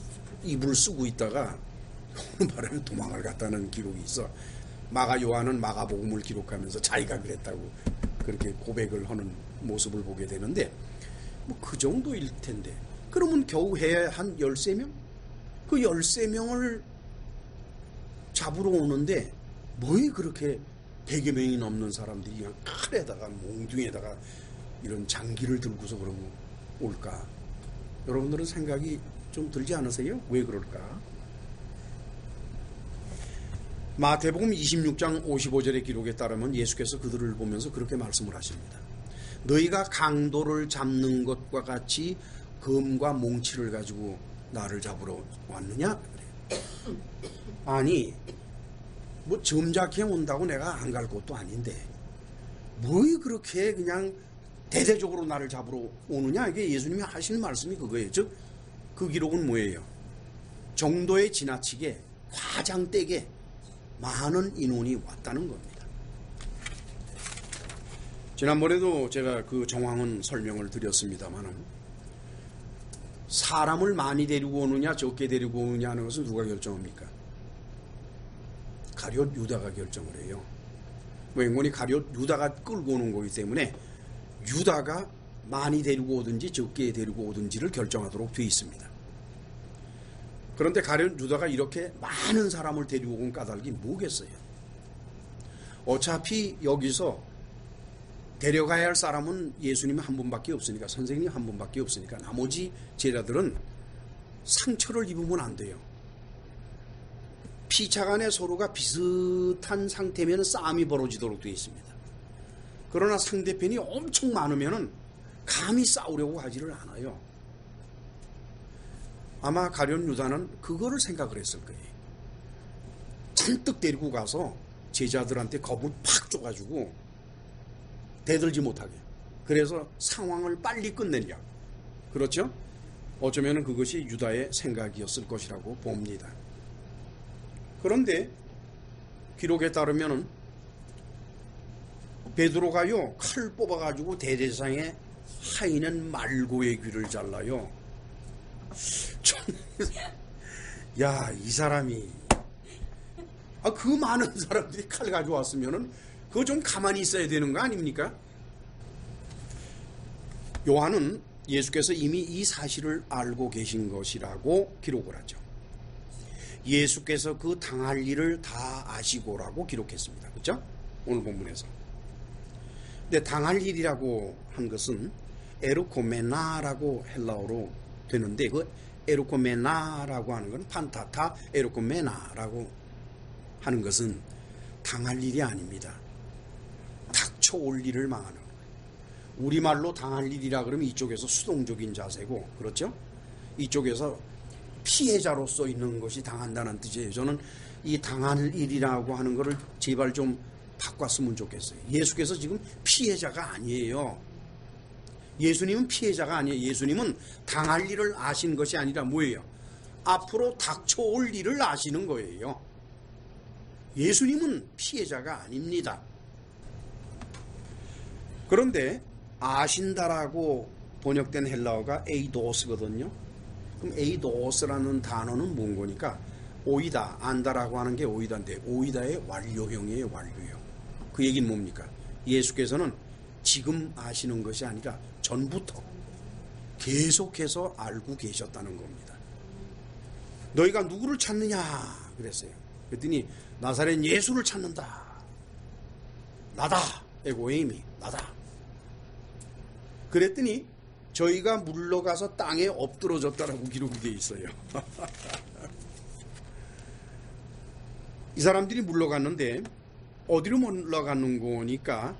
이불을 쓰고 있다가 바람에 도망을 갔다는 기록이 있어. 마가 요한은 마가복음을 기록하면서 자기가 그랬다고 그렇게 고백을 하는 모습을 보게 되는데, 뭐 그 정도일 텐데 그러면 겨우 해야 한 13명? 그 13명을 잡으러 오는데 뭐에 그렇게 100여 명이 넘는 사람들이 그냥 칼에다가 몽둥이에다가 이런 장기를 들고서 그러면 올까? 여러분들은 생각이 좀 들지 않으세요? 왜 그럴까? 마태복음 26장 55절의 기록에 따르면 예수께서 그들을 보면서 그렇게 말씀을 하십니다. 너희가 강도를 잡는 것과 같이 검과 몽치를 가지고 나를 잡으러 왔느냐? 아니, 뭐 점잖게 온다고 내가 안 갈 것도 아닌데 뭐 그렇게 그냥 대대적으로 나를 잡으러 오느냐? 이게 예수님이 하시는 말씀이 그거예요. 즉, 그 기록은 뭐예요? 정도에 지나치게 과장되게 많은 인원이 왔다는 겁니다. 지난번에도 제가 그 정황은 설명을 드렸습니다만, 사람을 많이 데리고 오느냐 적게 데리고 오느냐 하는 것은 누가 결정합니까? 가룟 유다가 결정을 해요. 웬건히 가룟 유다가 끌고 오는 거기 때문에 유다가 많이 데리고 오든지 적게 데리고 오든지를 결정하도록 되어 있습니다. 그런데 가룟 유다가 이렇게 많은 사람을 데리고 온 까닭이 뭐겠어요? 어차피 여기서 데려가야 할 사람은 예수님 한 분밖에 없으니까, 선생님 한 분밖에 없으니까 나머지 제자들은 상처를 입으면 안 돼요. 피차 간에 서로가 비슷한 상태면 싸움이 벌어지도록 되어 있습니다. 그러나 상대편이 엄청 많으면 감히 싸우려고 하지를 않아요. 아마 가룟 유다는 그거를 생각을 했을 거예요. 잔뜩 데리고 가서 제자들한테 겁을 팍 줘가지고 대들지 못하게, 그래서 상황을 빨리 끝내려. 그렇죠? 어쩌면 그것이 유다의 생각이었을 것이라고 봅니다. 그런데 기록에 따르면 베드로가요 칼 뽑아가지고 대제사장의 하인은 말고의 귀를 잘라요. 야, 이 사람이 그 많은 사람들이 칼 가져왔으면은 그거 좀 가만히 있어야 되는 거 아닙니까? 요한은 예수께서 이미 이 사실을 알고 계신 것이라고 기록을 하죠. 예수께서 그 당할 일을 다 아시고라고 기록했습니다. 그렇죠? 오늘 본문에서. 근데 당할 일이라고 한 것은 에르코메나라고 헬라어로 되는데, 그 에르코메나라고 하는 건 판타타 에르코메나라고 하는 것은 당할 일이 아닙니다. 닥쳐올 일을 망하는 거예요. 우리말로 당할 일이라 그러면 이쪽에서 수동적인 자세고, 그렇죠? 이쪽에서 피해자로서 있는 것이 당한다는 뜻이에요. 저는 이 당할 일이라고 하는 것을 제발 좀 바꿨으면 좋겠어요. 예수께서 지금 피해자가 아니에요. 예수님은 피해자가 아니에요. 예수님은 당할 일을 아신 것이 아니라 뭐예요? 앞으로 닥쳐올 일을 아시는 거예요. 예수님은 피해자가 아닙니다. 그런데 아신다라고 번역된 헬라어가 에이도스거든요. 그럼 에이도스라는 단어는 뭔 거니까 오이다, 안다라고 하는 게 오이다인데 오이다의 완료형이에요. 완료형. 그 얘기는 뭡니까? 예수께서는 지금 아시는 것이 아니라 전부터 계속해서 알고 계셨다는 겁니다. 너희가 누구를 찾느냐 그랬어요. 그랬더니 나사렛 예수를 찾는다. 나다. 에고에임이 나다. 그랬더니 저희가 물러가서 땅에 엎드러졌다라고 기록이 되어 있어요. 이 사람들이 물러갔는데 어디로 물러가는 거니까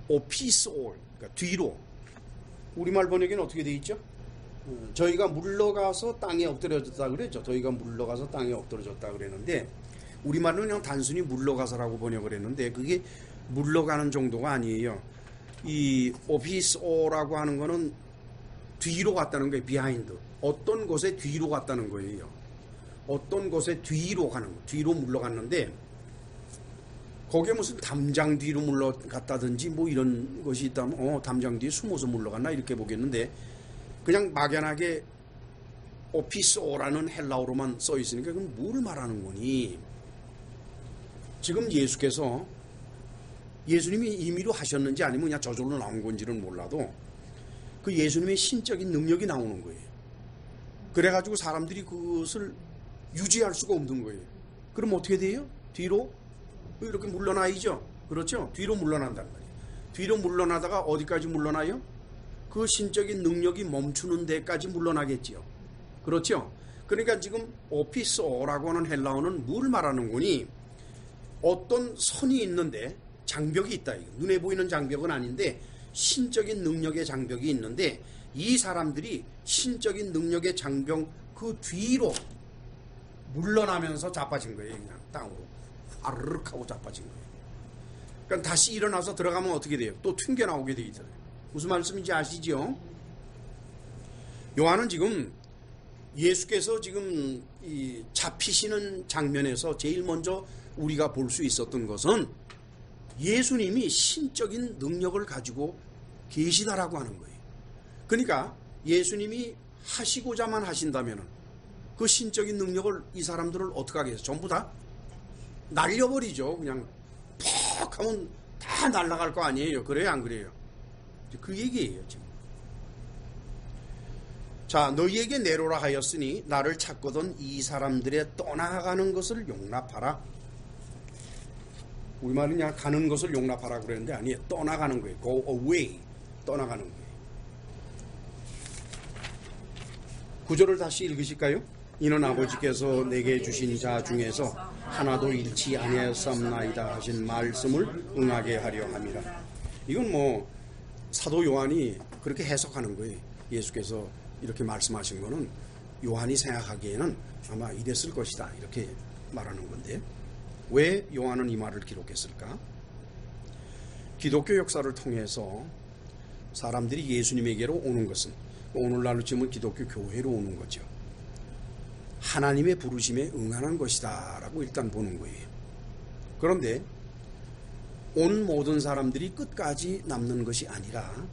오피스올, 그러니까 뒤로. 우리말 번역에는 어떻게 돼 있죠? 저희가 물러가서 땅에 엎드려졌다 그랬죠. 저희가 물러가서 땅에 엎드려졌다 그랬는데 우리말은 그냥 단순히 물러가서라고 번역을 했는데 그게 물러가는 정도가 아니에요. 이 오피스오라고 하는 거는 뒤로 갔다는 거예요. 비하인드. 어떤 곳에 뒤로 갔다는 거예요. 어떤 곳에 뒤로 가는 거. 뒤로 물러갔는데 거기에 무슨 담장 뒤로 물러갔다든지 뭐 이런 것이 있다면 담장 뒤에 숨어서 물러갔나 이렇게 보겠는데 그냥 막연하게 오피스오라는 헬라어로만 써 있으니까 그럼 뭘 말하는 거니? 지금 예수께서 예수님이 임의로 하셨는지 아니면 그냥 저절로 나온 건지는 몰라도 그 예수님의 신적인 능력이 나오는 거예요. 그래가지고 사람들이 그것을 유지할 수가 없는 거예요. 그럼 어떻게 돼요? 뒤로 이렇게 물러나야죠. 그렇죠? 뒤로 물러난단 말이에요. 뒤로 물러나다가 어디까지 물러나요? 그 신적인 능력이 멈추는 데까지 물러나겠지요. 그렇죠? 그러니까 지금 오피스오라고 하는 헬라어는 뭘 말하는 거니? 어떤 선이 있는데 장벽이 있다. 눈에 보이는 장벽은 아닌데 신적인 능력의 장벽이 있는데 이 사람들이 신적인 능력의 장벽 그 뒤로 물러나면서 자빠진 거예요. 그냥 땅으로 아르륵 하고 자빠진 거예요. 그러니까 다시 일어나서 들어가면 어떻게 돼요? 또 튕겨나오게 돼 있어요. 무슨 말씀인지 아시죠? 요한은 지금 예수께서 지금 이 잡히시는 장면에서 제일 먼저 우리가 볼 수 있었던 것은 예수님이 신적인 능력을 가지고 계시다라고 하는 거예요. 그러니까 예수님이 하시고자만 하신다면 그 신적인 능력을 이 사람들을 어떻게 하겠어요? 전부 다 날려버리죠. 그냥 퍽 하면 다 날아갈 거 아니에요. 그래요? 안 그래요? 그 얘기예요. 지금. 자, 너희에게 내로라 하였으니 나를 찾거든 이 사람들의 떠나가는 것을 용납하라. 우리말은 그냥 가는 것을 용납하라 그랬는데 아니에요. 떠나가는 거예요. Go away. 떠나가는 거예요. 구절을 다시 읽으실까요? 이는 아버지께서 내게 주신 자 중에서 하나도 잃지 아니하였사옵나이다 하신 말씀을 응하게 하려 함이라. 이건 뭐 사도 요한이 그렇게 해석하는 거예요. 예수께서 이렇게 말씀하신 거는 요한이 생각하기에는 아마 이랬을 것이다 이렇게 말하는 건데 왜 요한은 이 말을 기록했을까? 기독교 역사를 통해서 사람들이 예수님에게로 오는 것은 오늘날로 치면 기독교 교회로 오는 거죠. 하나님의 부르심에 응하는 것이다 라고 일단 보는 거예요. 그런데 온 모든 사람들이 끝까지 남는 것이 아니라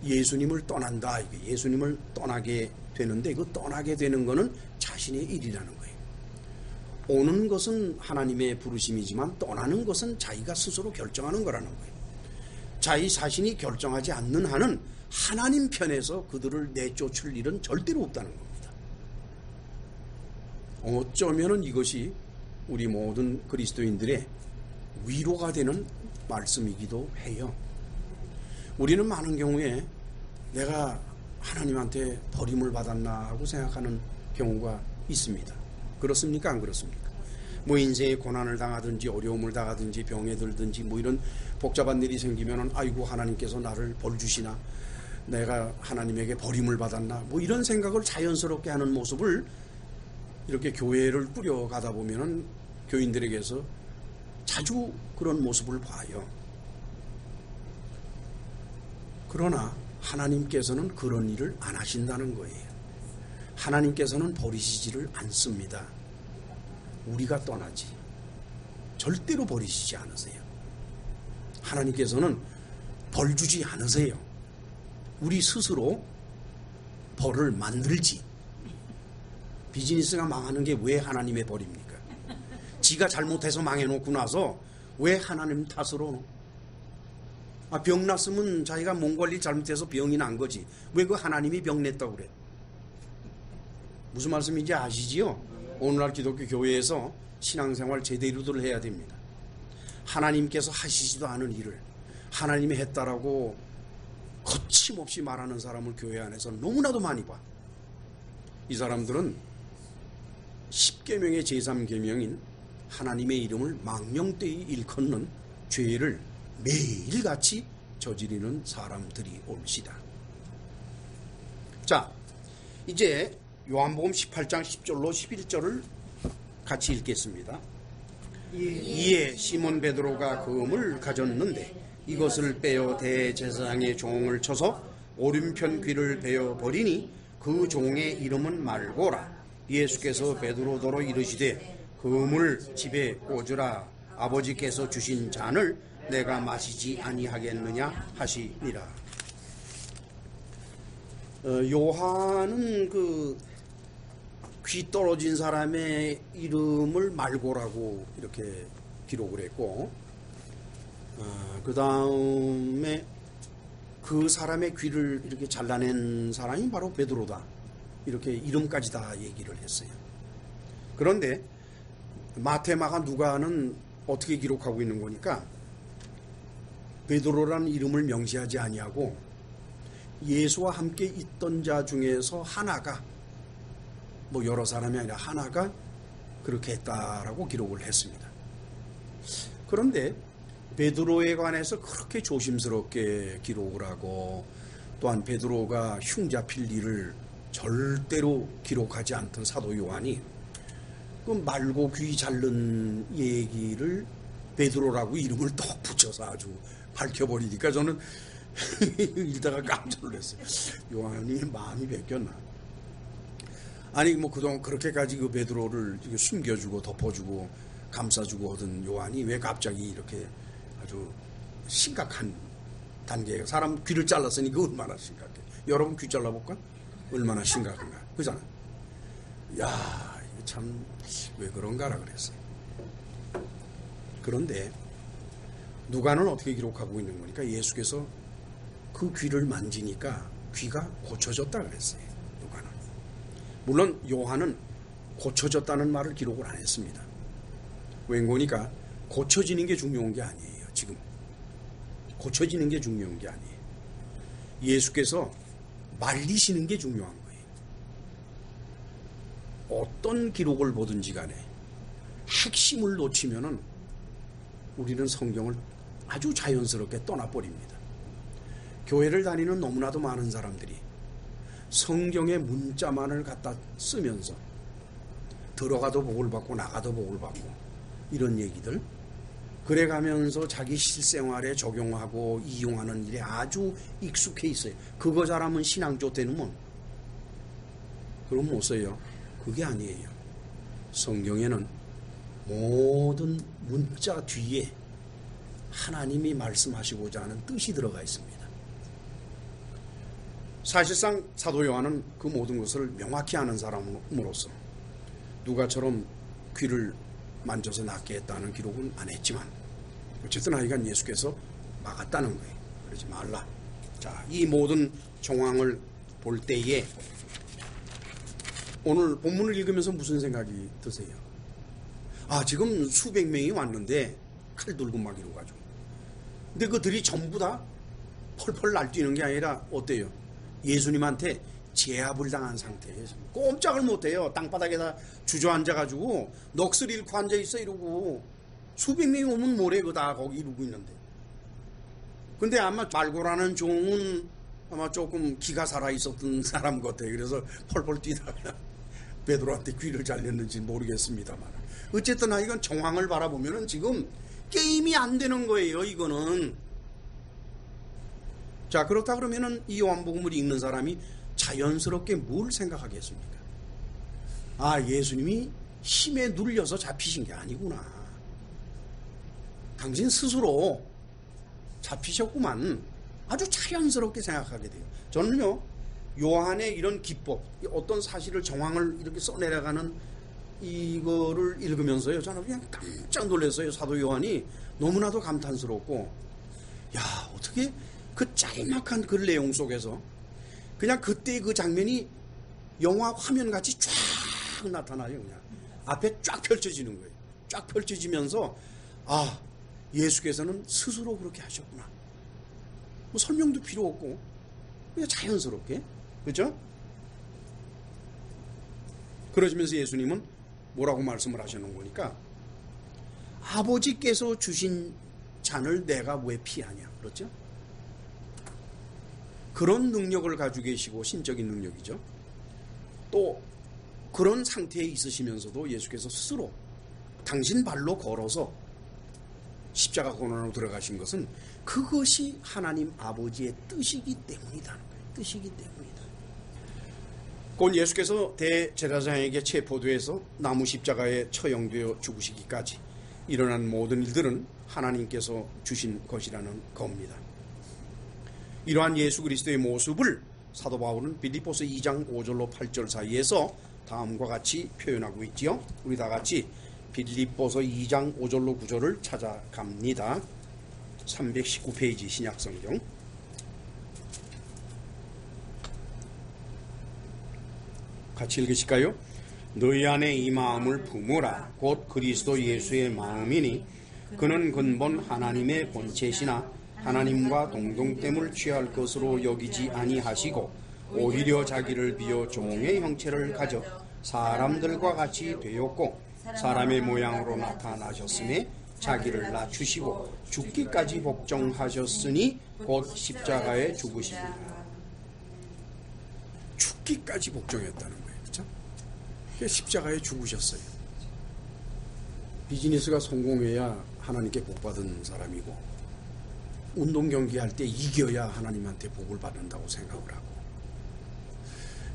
예수님을 떠난다. 예수님을 떠나게 되는데 그 떠나게 되는 것은 자신의 일이라는 거예요. 오는 것은 하나님의 부르심이지만 떠나는 것은 자기가 스스로 결정하는 거라는 거예요. 자기 자신이 결정하지 않는 한은 하나님 편에서 그들을 내쫓을 일은 절대로 없다는 겁니다. 어쩌면은 이것이 우리 모든 그리스도인들의 위로가 되는 말씀이기도 해요. 우리는 많은 경우에 내가 하나님한테 버림을 받았나 하고 생각하는 경우가 있습니다. 그렇습니까? 안 그렇습니까? 뭐 인생에 고난을 당하든지 어려움을 당하든지 병에 들든지 뭐 이런 복잡한 일이 생기면은 아이고 하나님께서 나를 벌 주시나 내가 하나님에게 버림을 받았나 뭐 이런 생각을 자연스럽게 하는 모습을 이렇게 교회를 꾸려가다 보면은 교인들에게서 자주 그런 모습을 봐요. 그러나 하나님께서는 그런 일을 안 하신다는 거예요. 하나님께서는 버리시지를 않습니다. 우리가 떠나지 절대로 버리시지 않으세요. 하나님께서는 벌 주지 않으세요. 우리 스스로 벌을 만들지. 비즈니스가 망하는 게 왜 하나님의 벌입니까? 지가 잘못해서 망해놓고 나서 왜 하나님 탓으로 병 났으면 자기가 몸 관리 잘못해서 병이 난 거지. 왜 그 하나님이 병 냈다고 그래? 무슨 말씀인지 아시지요? 오늘날 기독교 교회에서 신앙생활 제대로들 해야 됩니다. 하나님께서 하시지도 않은 일을 하나님이 했다라고 거침없이 말하는 사람을 교회 안에서 너무나도 많이 봐. 이 사람들은 10계명의 제3계명인 하나님의 이름을 망령되이 일컫는 죄를 매일같이 저지르는 사람들이 올시다. 자, 이제 요한복음 18장 10절로 11절을 같이 읽겠습니다. 이에 시몬 베드로가 금을 가졌는데 이것을 빼어 대제사장의 종을 쳐서 오른편 귀를 베어 버리니 그 종의 이름은 말고라. 예수께서 베드로더러 이르시되 금을 집에 꽂으라. 아버지께서 주신 잔을 내가 마시지 아니하겠느냐 하시니라. 요한은 그 귀 떨어진 사람의 이름을 말고라고 이렇게 기록을 했고, 그 다음에 그 사람의 귀를 이렇게 잘라낸 사람이 바로 베드로다, 이렇게 이름까지 다 얘기를 했어요. 그런데 마태, 마가, 누가는 어떻게 기록하고 있는 거니까 베드로라는 이름을 명시하지 아니하고 예수와 함께 있던 자 중에서 하나가, 뭐 여러 사람이 아니라 하나가 그렇게 했다라고 기록을 했습니다. 그런데 베드로에 관해서 그렇게 조심스럽게 기록을 하고, 또한 베드로가 흉잡힐 일을 절대로 기록하지 않던 사도 요한이 그 말고 귀 자른 얘기를 베드로라고 이름을 또 붙여서 아주 밝혀버리니까 저는 읽다가 깜짝 놀랐어요. 요한이 마음이 바뀌었나? 아니 뭐 그동안 그렇게까지 그 베드로를 숨겨주고 덮어주고 감싸주고 하던 요한이 왜 갑자기 이렇게 아주 심각한 단계예요. 사람 귀를 잘랐으니 그 얼마나 심각해. 여러분 귀 잘라볼까? 얼마나 심각한가. 그잖아. 야, 이거 참 왜 그런가라 그랬어요. 그런데 누가는 어떻게 기록하고 있는 거니까 예수께서 그 귀를 만지니까 귀가 고쳐졌다 그랬어요. 누가는. 물론 요한은 고쳐졌다는 말을 기록을 안 했습니다. 왠고니까 고쳐지는 게 중요한 게 아니에요. 지금 고쳐지는 게 중요한 게 아니에요. 예수께서 말리시는 게 중요한 거예요. 어떤 기록을 보든지 간에 핵심을 놓치면은 우리는 성경을 아주 자연스럽게 떠나버립니다. 교회를 다니는 너무나도 많은 사람들이 성경의 문자만을 갖다 쓰면서 들어가도 복을 받고 나가도 복을 받고 이런 얘기들, 그래가면서 자기 실생활에 적용하고 이용하는 일에 아주 익숙해 있어요. 그거 잘하면 신앙 좋대는 뭐 그럼 못 써요. 그게 아니에요. 성경에는 모든 문자 뒤에 하나님이 말씀하시고자 하는 뜻이 들어가 있습니다. 사실상 사도 요한은 그 모든 것을 명확히 아는 사람으로서 누가처럼 귀를 만져서 낫게 했다는 기록은 안 했지만 어쨌든 하여간 예수께서 막았다는 거예요. 그러지 말라. 자, 이 모든 정황을 볼 때에 오늘 본문을 읽으면서 무슨 생각이 드세요? 아, 지금 수백 명이 왔는데 칼 들고 막 이러고 가지고, 근데 그들이 전부 다 펄펄 날뛰는 게 아니라 어때요? 예수님한테 제압을 당한 상태예요. 꼼짝을 못해요. 땅바닥에다 주저앉아가지고 넋을 잃고 앉아있어 이러고, 수백 명이 오면 뭐래 그 다 거기 이러고 있는데. 근데 아마 말고라는 종은 아마 조금 기가 살아있었던 사람 같아요. 그래서 펄펄 뛰다가 베드로한테 귀를 잘렸는지 모르겠습니다만, 어쨌든 이건 정황을 바라보면은 지금 게임이 안 되는 거예요. 이거는. 자, 그렇다 그러면은 이 요한복음을 읽는 사람이 자연스럽게 뭘 생각하겠습니까? 아, 예수님이 힘에 눌려서 잡히신 게 아니구나. 당신 스스로 잡히셨구만. 아주 자연스럽게 생각하게 돼요. 저는요, 요한의 이런 기법, 어떤 사실을, 정황을 이렇게 써내려가는 이거를 읽으면서요, 저는 그냥 깜짝 놀랐어요. 사도 요한이 너무나도 감탄스럽고, 야, 어떻게 그 짤막한 그 내용 속에서 그냥 그때의 그 장면이 영화 화면같이 쫙 나타나요. 그냥 앞에 쫙 펼쳐지는 거예요. 쫙 펼쳐지면서, 아, 예수께서는 스스로 그렇게 하셨구나. 뭐 설명도 필요 없고 그냥 자연스럽게, 그렇죠? 그러시면서 예수님은 뭐라고 말씀을 하시는 거니까 아버지께서 주신 잔을 내가 왜 피하냐, 그렇죠? 그런 능력을 가지고 계시고 신적인 능력이죠. 또 그런 상태에 있으시면서도 예수께서 스스로 당신 발로 걸어서 십자가 고난으로 들어가신 것은 그것이 하나님 아버지의 뜻이기 때문이라는 거예요. 뜻이기 때문이다. 곧 예수께서 대제사장에게 체포돼서 나무 십자가에 처형되어 죽으시기까지 일어난 모든 일들은 하나님께서 주신 것이라는 겁니다. 이러한 예수 그리스도의 모습을 사도 바울은 빌립보서 2장 5절로 8절 사이에서 다음과 같이 표현하고 있지요. 우리 다 같이 빌립보서 2장 5절로 9절을 찾아갑니다. 319페이지 신약성경. 같이 읽으실까요? 너희 안에 이 마음을 품으라. 곧 그리스도 예수의 마음이니 그는 근본 하나님의 본체시나 하나님과 동등됨을 취할 것으로 여기지 아니하시고 오히려 자기를 비어 종의 형체를 가져 사람들과 같이 되었고 사람의 모양으로 나타나셨음에 자기를 낮추시고 죽기까지 복종하셨으니 곧 십자가에 죽으시리라. 죽기까지 복종했다는 거예요. 그렇죠? 십자가에 죽으셨어요. 비즈니스가 성공해야 하나님께 복받은 사람이고 운동 경기할 때 이겨야 하나님한테 복을 받는다고 생각을 하고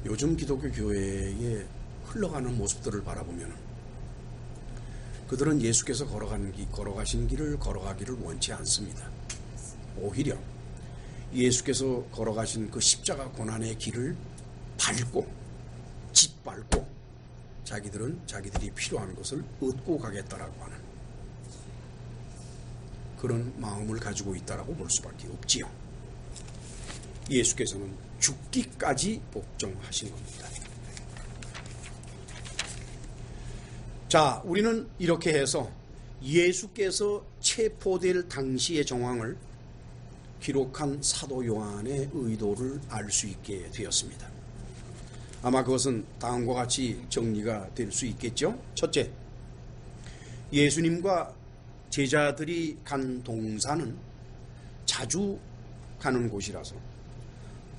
요즘 기독교 교회에 흘러가는 모습들을 바라보면 그들은 예수께서 걸어가신 길을 걸어가기를 원치 않습니다. 오히려 예수께서 걸어가신 그 십자가 고난의 길을 밟고 짓밟고 자기들은 자기들이 필요한 것을 얻고 가겠다라고 하는 그런 마음을 가지고 있다라고 볼 수밖에 없지요. 예수께서는 죽기까지 복종하신 겁니다. 자, 우리는 이렇게 해서 예수께서 체포될 당시의 정황을 기록한 사도 요한의 의도를 알 수 있게 되었습니다. 아마 그것은 다음과 같이 정리가 될 수 있겠죠. 첫째, 예수님과 제자들이 간 동산은 자주 가는 곳이라서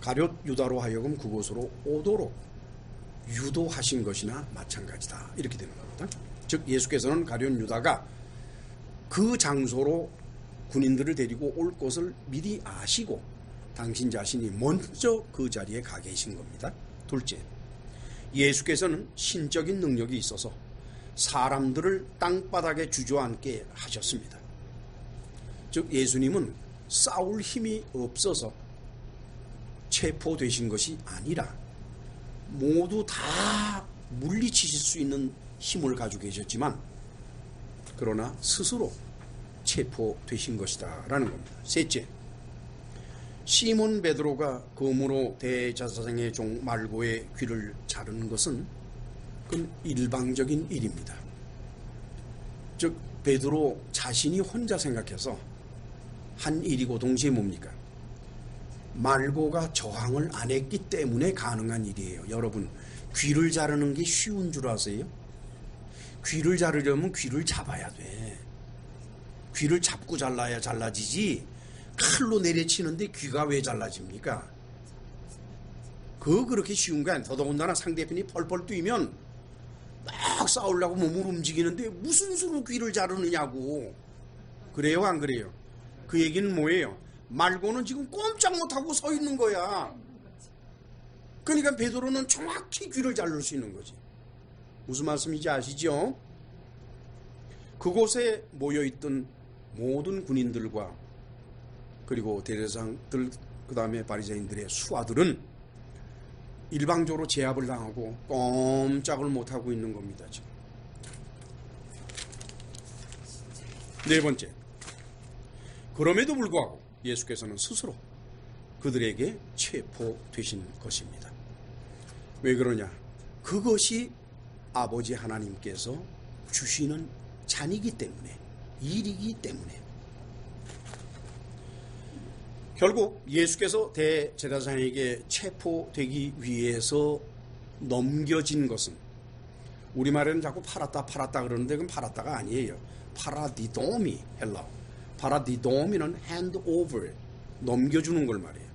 가룟 유다로 하여금 그곳으로 오도록 유도하신 것이나 마찬가지다. 이렇게 되는 겁니다. 즉 예수께서는 가룟 유다가 그 장소로 군인들을 데리고 올 것을 미리 아시고 당신 자신이 먼저 그 자리에 가 계신 겁니다. 둘째, 예수께서는 신적인 능력이 있어서 사람들을 땅바닥에 주저앉게 하셨습니다. 즉 예수님은 싸울 힘이 없어서 체포되신 것이 아니라 모두 다 물리치실 수 있는 힘을 가지고 계셨지만 그러나 스스로 체포되신 것이다 라는 겁니다. 셋째, 시몬 베드로가 검으로 대제사장의 종 말고의 귀를 자르는 것은 그건 일방적인 일입니다. 즉 베드로 자신이 혼자 생각해서 한 일이고 동시에 뭡니까? 말고가 저항을 안 했기 때문에 가능한 일이에요. 여러분, 귀를 자르는 게 쉬운 줄 아세요? 귀를 자르려면 귀를 잡아야 돼. 귀를 잡고 잘라야 잘라지지 칼로 내려치는데 귀가 왜 잘라집니까? 그거 그렇게 쉬운 거 아니야. 더더군다나 상대편이 펄펄 뛰면 막 싸우려고 몸을 움직이는데 무슨 수로 귀를 자르느냐고. 그래요 안 그래요? 그 얘기는 뭐예요? 말고는 지금 꼼짝 못하고 서 있는 거야. 그러니까 베드로는 정확히 귀를 자를 수 있는 거지. 무슨 말씀인지 아시죠? 그곳에 모여있던 모든 군인들과 그리고 대제사장들 그 다음에 바리새인들의 수하들은 일방적으로 제압을 당하고 꼼짝을 못하고 있는 겁니다. 지금. 네 번째, 그럼에도 불구하고 예수께서는 스스로 그들에게 체포되신 것입니다. 왜 그러냐? 그것이 아버지 하나님께서 주시는 잔이기 때문에, 일이기 때문에. 결국 예수께서 대제사장에게 체포되기 위해서 넘겨진 것은, 우리말에는 자꾸 팔았다 그러는데 그건 팔았다가 아니에요. 파라디도미, 헬라어. 파라디도미는 hand over, 넘겨주는 걸 말해요.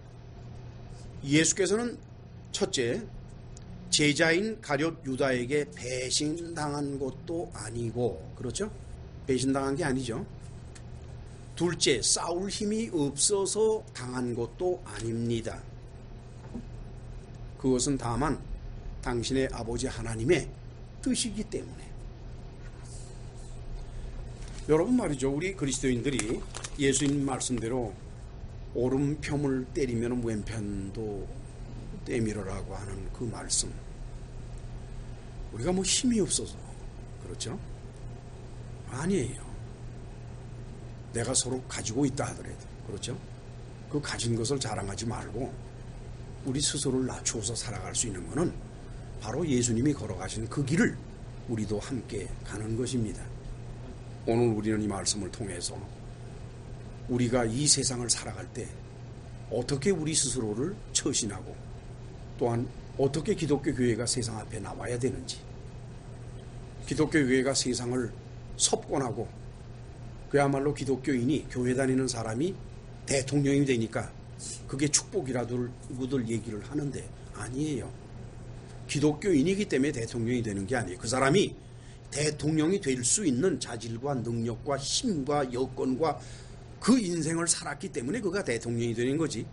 예수께서는 첫째, 제자인 가룟 유다에게 배신당한 것도 아니고, 그렇죠? 배신당한 게 아니죠. 둘째, 싸울 힘이 없어서 당한 것도 아닙니다. 그것은 다만 당신의 아버지 하나님의 뜻이기 때문에. 여러분 말이죠, 우리 그리스도인들이 예수님 말씀대로 오른편을 때리면 왼편도 때밀어라고 하는 그 말씀, 우리가 뭐 힘이 없어서 그렇죠? 아니에요. 내가 서로 가지고 있다 하더라도, 그렇죠? 그 가진 것을 자랑하지 말고 우리 스스로를 낮추어서 살아갈 수 있는 것은 바로 예수님이 걸어가신 그 길을 우리도 함께 가는 것입니다. 오늘 우리는 이 말씀을 통해서 우리가 이 세상을 살아갈 때 어떻게 우리 스스로를 처신하고, 또한 어떻게 기독교 교회가 세상 앞에 나와야 되는지, 기독교 교회가 세상을 석권하고 그야말로 기독교인이 교회 다니는 사람이 대통령이 되니까 그게 축복이라고들 얘기를 하는데 아니에요. 기독교인이기 때문에 대통령이 되는 게 아니에요. 그 사람이 대통령이 될 수 있는 자질과 능력과 힘과 여건과 그 인생을 살았기 때문에 그가 대통령이 되는 거지.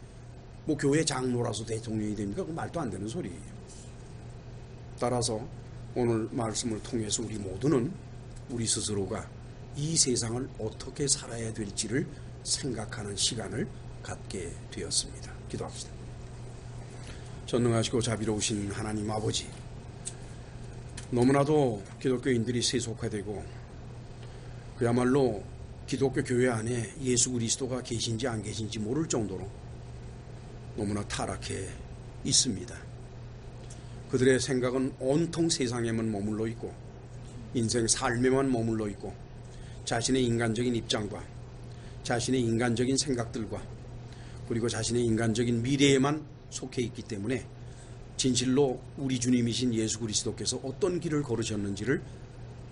뭐 교회 장로라서 대통령이 됩니까? 그 말도 안 되는 소리예요. 따라서 오늘 말씀을 통해서 우리 모두는 우리 스스로가 이 세상을 어떻게 살아야 될지를 생각하는 시간을 갖게 되었습니다. 기도합시다. 전능하시고 자비로우신 하나님 아버지, 너무나도 기독교인들이 세속화되고 그야말로 기독교 교회 안에 예수 그리스도가 계신지 안 계신지 모를 정도로 너무나 타락해 있습니다. 그들의 생각은 온통 세상에만 머물러 있고 인생 삶에만 머물러 있고 자신의 인간적인 입장과 자신의 인간적인 생각들과 그리고 자신의 인간적인 미래에만 속해 있기 때문에 진실로 우리 주님이신 예수 그리스도께서 어떤 길을 걸으셨는지를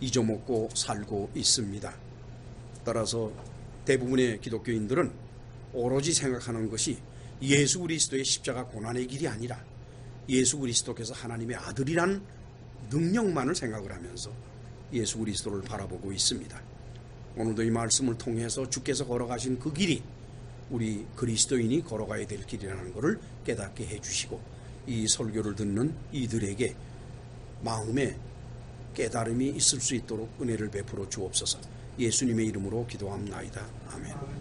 잊어먹고 살고 있습니다. 따라서 대부분의 기독교인들은 오로지 생각하는 것이 예수 그리스도의 십자가 고난의 길이 아니라 예수 그리스도께서 하나님의 아들이란 능력만을 생각을 하면서 예수 그리스도를 바라보고 있습니다. 오늘도 이 말씀을 통해서 주께서 걸어가신 그 길이 우리 그리스도인이 걸어가야 될 길이라는 것을 깨닫게 해주시고, 이 설교를 듣는 이들에게 마음에 깨달음이 있을 수 있도록 은혜를 베풀어 주옵소서. 예수님의 이름으로 기도합나이다. 아멘.